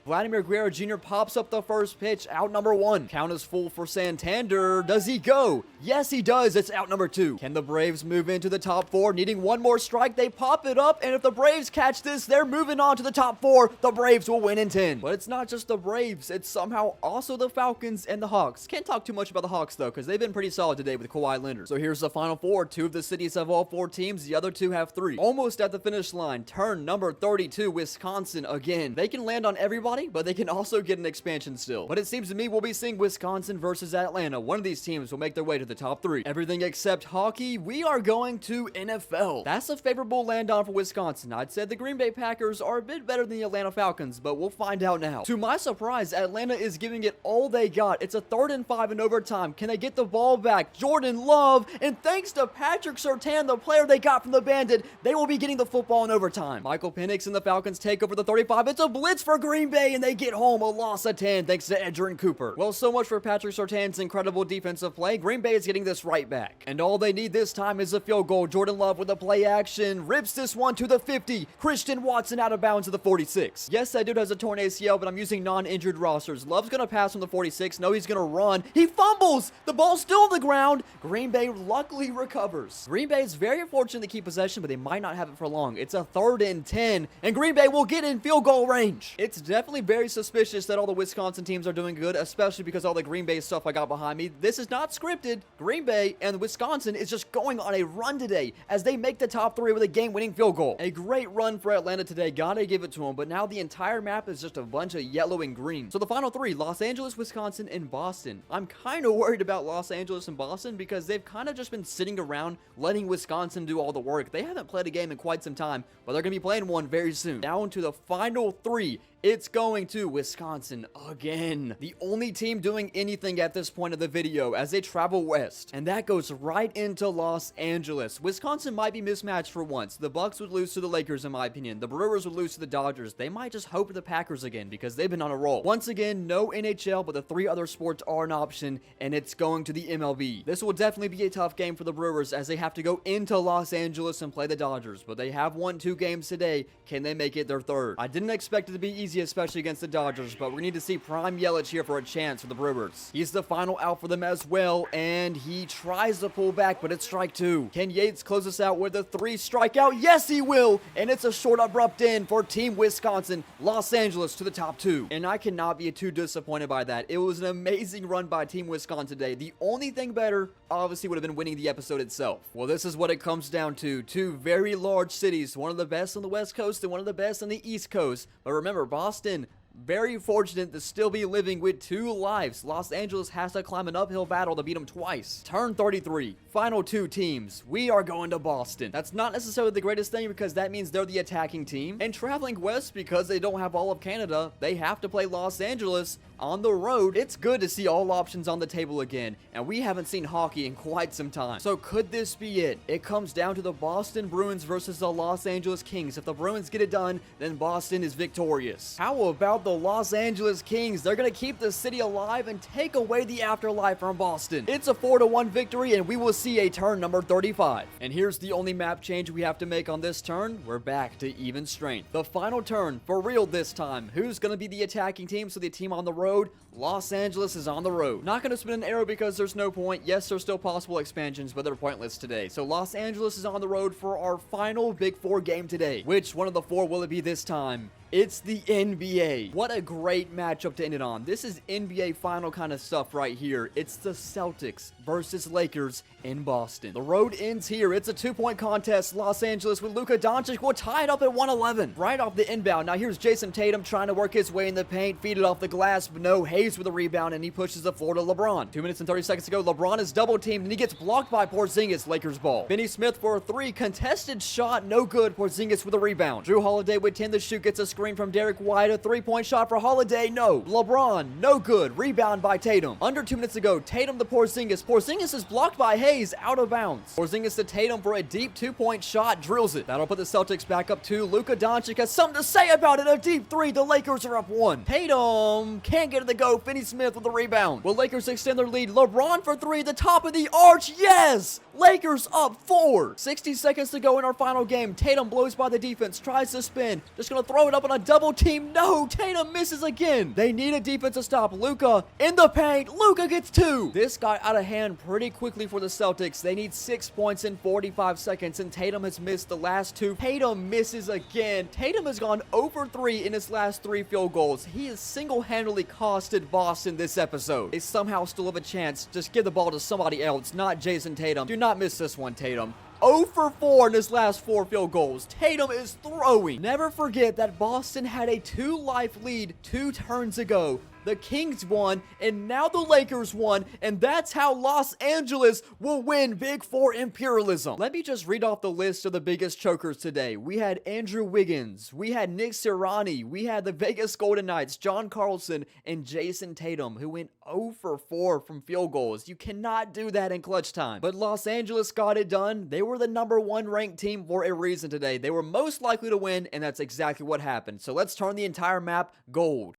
Vladimir Guerrero Jr. pops up the first pitch, out number 1. Count is full for Santander. Does he go? Yes, he does. It's out number 2. Can the Braves move into the top 4? Needing one more strike, they pop it up, and if the Braves catch this, they're moving on to the top 4. The Braves will win in 10. But it's not just the Braves, it's somehow also the Falcons and the Hawks. Can't talk too much about the Hawks, though, because they've been pretty solid today with Kawhi Leonard. So here's the final 4. 2 of the cities have all 4 teams, the other 2 have 3. Almost at the finish line. Turn number 32, Wisconsin again. They can land on everybody, but they can also get an expansion still. But it seems to me we'll be seeing Wisconsin versus Atlanta. One of these teams will make their way to the top 3. Everything except hockey, we are going to NFL. That's a favorable land on for Wisconsin. I'd say the Green Bay Packers are a bit better than the Atlanta Falcons, but we'll find out now. To my surprise, Atlanta is giving it all they got. It's a 3rd and 5 in overtime. Can they get the ball back? Jordan Love, and thanks to Patrick Surtain, the player they got from the Bandit, they will be getting the football in overtime. Michael Penix and the Falcons take over the 35. It's a blitz for Green Bay, and they get home a loss of 10 thanks to Edgerrin Cooper. Well, so much for Patrick Surtain's incredible defensive play. Green Bay is getting this right back. And all they need this time is a field goal. Jordan Love with a play action. Rips this one to the 50. Christian Watson out of bounds to the 46. Yes, that dude has a torn ACL, but I'm using non-injured rosters. Love's going to pass from the 46. No, he's going to run. He fumbles. The ball's still on the ground. Green Bay luckily recovers. Green Bay is very fortunate to keep possession, but they might not have it for long. It's a 3rd and 10, and Green Bay will get in field goal range. It's definitely very suspicious that all the Wisconsin teams are doing good, especially because all the Green Bay stuff I got behind me. This is not scripted. Green Bay and Wisconsin is just going on a run today as they make the top 3 with a game-winning field goal. A great run for Atlanta today. Gotta give it to them, but now the entire map is just a bunch of yellow and green. So the final 3, Los Angeles, Wisconsin, and Boston. I'm kind of worried about Los Angeles and Boston because they've kind of just been sitting around letting Wisconsin do all the work. They haven't played a game in quite some time, but they're going to be playing one very soon. Down to the final 3. It's going to Wisconsin again. The only team doing anything at this point of the video as they travel west. And that goes right into Los Angeles. Wisconsin might be mismatched for once. The Bucks would lose to the Lakers in my opinion. The Brewers would lose to the Dodgers. They might just hope for the Packers again because they've been on a roll. Once again, no NHL, but the 3 other sports are an option, and it's going to the MLB. This will definitely be a tough game for the Brewers as they have to go into Los Angeles and play the Dodgers. But they have won 2 games today. Can they make it their 3rd? I didn't expect it to be easy, especially against the Dodgers, but we need to see Prime Yelich here for a chance for the Brewers. He's the final out for them as well, and he tries to pull back, but it's strike 2. Can Yates close us out with a 3 strikeout? Yes, he will, and it's a short abrupt end for Team Wisconsin, Los Angeles to the top 2. And I cannot be too disappointed by that. It was an amazing run by Team Wisconsin today. The only thing better, obviously, would have been winning the episode itself. Well, this is what it comes down to. 2 very large cities, one of the best on the West Coast and one of the best on the East Coast. But remember, Boston, very fortunate to still be living with 2 lives. Los Angeles has to climb an uphill battle to beat them twice. Turn 33. Final 2 teams. We are going to Boston. That's not necessarily the greatest thing because that means they're the attacking team. And traveling west because they don't have all of Canada, they have to play Los Angeles on the road. It's good to see all options on the table again. And we haven't seen hockey in quite some time. So could this be it? It comes down to the Boston Bruins versus the Los Angeles Kings. If the Bruins get it done, then Boston is victorious. How about the Los Angeles Kings? They're going to keep the city alive and take away the afterlife from Boston. It's a 4-1 victory, and we will see a turn number 35. And here's the only map change we have to make on this turn. We're back to even strength. The final turn, for real this time. Who's going to be the attacking team? So the team on the road, Los Angeles is on the road. Not going to spin an arrow because there's no point. Yes, there's still possible expansions, but they're pointless today. So Los Angeles is on the road for our final Big Four game today. Which one of the 4 will it be this time? It's the NBA. What a great matchup to end it on. This is NBA final kind of stuff right here. It's the Celtics versus Lakers in Boston. The road ends here. It's a 2-point contest. Los Angeles with Luka Doncic will tie it up at 111. Right off the inbound. Now here's Jason Tatum trying to work his way in the paint, feed it off the glass, but no. Hayes with a rebound, and he pushes the floor to LeBron. 2 minutes and 30 seconds to go. LeBron is double teamed, and he gets blocked by Porzingis. Lakers ball. Finney Smith for a 3. Contested shot. No good. Porzingis with a rebound. Drew Holiday with 10 to shoot. Gets a screen from Derek White. A 3-point shot for Holiday. No. LeBron. No good. Rebound by Tatum. Under 2 minutes to go. Tatum to Porzingis. Porzingis is blocked by Hayes. Out of bounds. Porzingis to Tatum for a deep 2-point shot. Drills it. That'll put the Celtics back up 2. Luka Doncic has something to say about it. A deep 3. The Lakers are up 1. Tatum can't get it to go. Finney Smith with the rebound. Will Lakers extend their lead? LeBron for 3. The top of the arch. Yes! Lakers up 4. 60 seconds to go in our final game. Tatum blows by the defense, tries to spin. Just gonna throw it up on a double team. No, Tatum misses again. They need a defense to stop Luka in the paint. Luka gets 2. This got out of hand pretty quickly for the Celtics. They need 6 points in 45 seconds, and Tatum has missed the last 2. Tatum misses again. Tatum has gone over 3 in his last 3 field goals. He has single-handedly costed Boston this episode. They somehow still have a chance. Just give the ball to somebody else, not Jason Tatum. Do not miss this one, Tatum. 0 for 4 in his last 4 field goals. Tatum is throwing. Never forget that Boston had a 2-life lead 2 turns ago. The Kings won, and now the Lakers won, and that's how Los Angeles will win Big Four Imperialism. Let me just read off the list of the biggest chokers today. We had Andrew Wiggins, we had Nick Sirianni, we had the Vegas Golden Knights, John Carlson, and Jason Tatum, who went 0 for 4 from field goals. You cannot do that in clutch time. But Los Angeles got it done. They were the #1 ranked team for a reason today. They were most likely to win, and that's exactly what happened. So let's turn the entire map gold.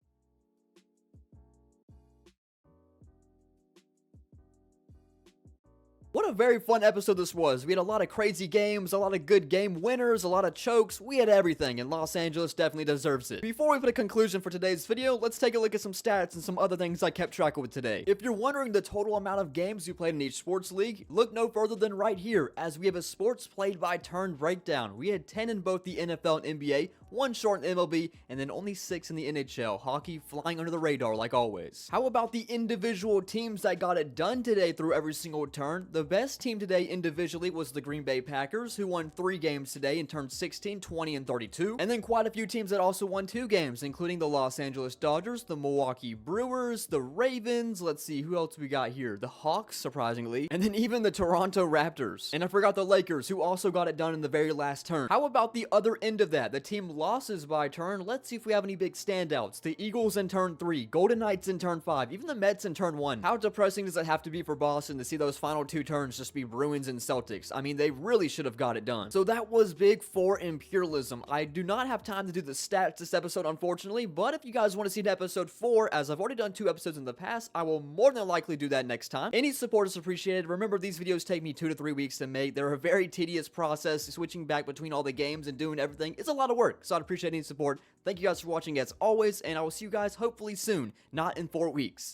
What a very fun episode this was. We had a lot of crazy games, a lot of good game winners, a lot of chokes. We had everything, and Los Angeles definitely deserves it. Before we put a conclusion for today's video, let's take a look at some stats and some other things I kept track of with today. If you're wondering the total amount of games you played in each sports league, look no further than right here, as we have a sports played by turn breakdown. We had 10 in both the NFL and NBA, 1 short in MLB, and then only 6 in the NHL. Hockey flying under the radar like always. How about the individual teams that got it done today through every single turn? The best team today individually was the Green Bay Packers, who won 3 games today and turned 16, 20, and 32. And then quite a few teams that also won 2 games, including the Los Angeles Dodgers, the Milwaukee Brewers, the Ravens, let's see, who else we got here? The Hawks, surprisingly, and then even the Toronto Raptors. And I forgot the Lakers, who also got it done in the very last turn. How about the other end of that? The team losses by turn. Let's see if we have any big standouts. The Eagles in turn 3, Golden Knights in turn 5, even the Mets in turn 1. How depressing does it have to be for Boston to see those final 2 turns just be Bruins and Celtics? I mean, they really should have got it done. So that was Big Four Imperialism. I do not have time to do the stats this episode, unfortunately, but if you guys want to see episode 4, as I've already done 2 episodes in the past, I will more than likely do that next time. Any support is appreciated. Remember, these videos take me 2 to 3 weeks to make. They're a very tedious process. Switching back between all the games and doing everything, it's a lot of work, so I'd appreciate any support. Thank you guys for watching as always, and I will see you guys hopefully soon, not in 4 weeks.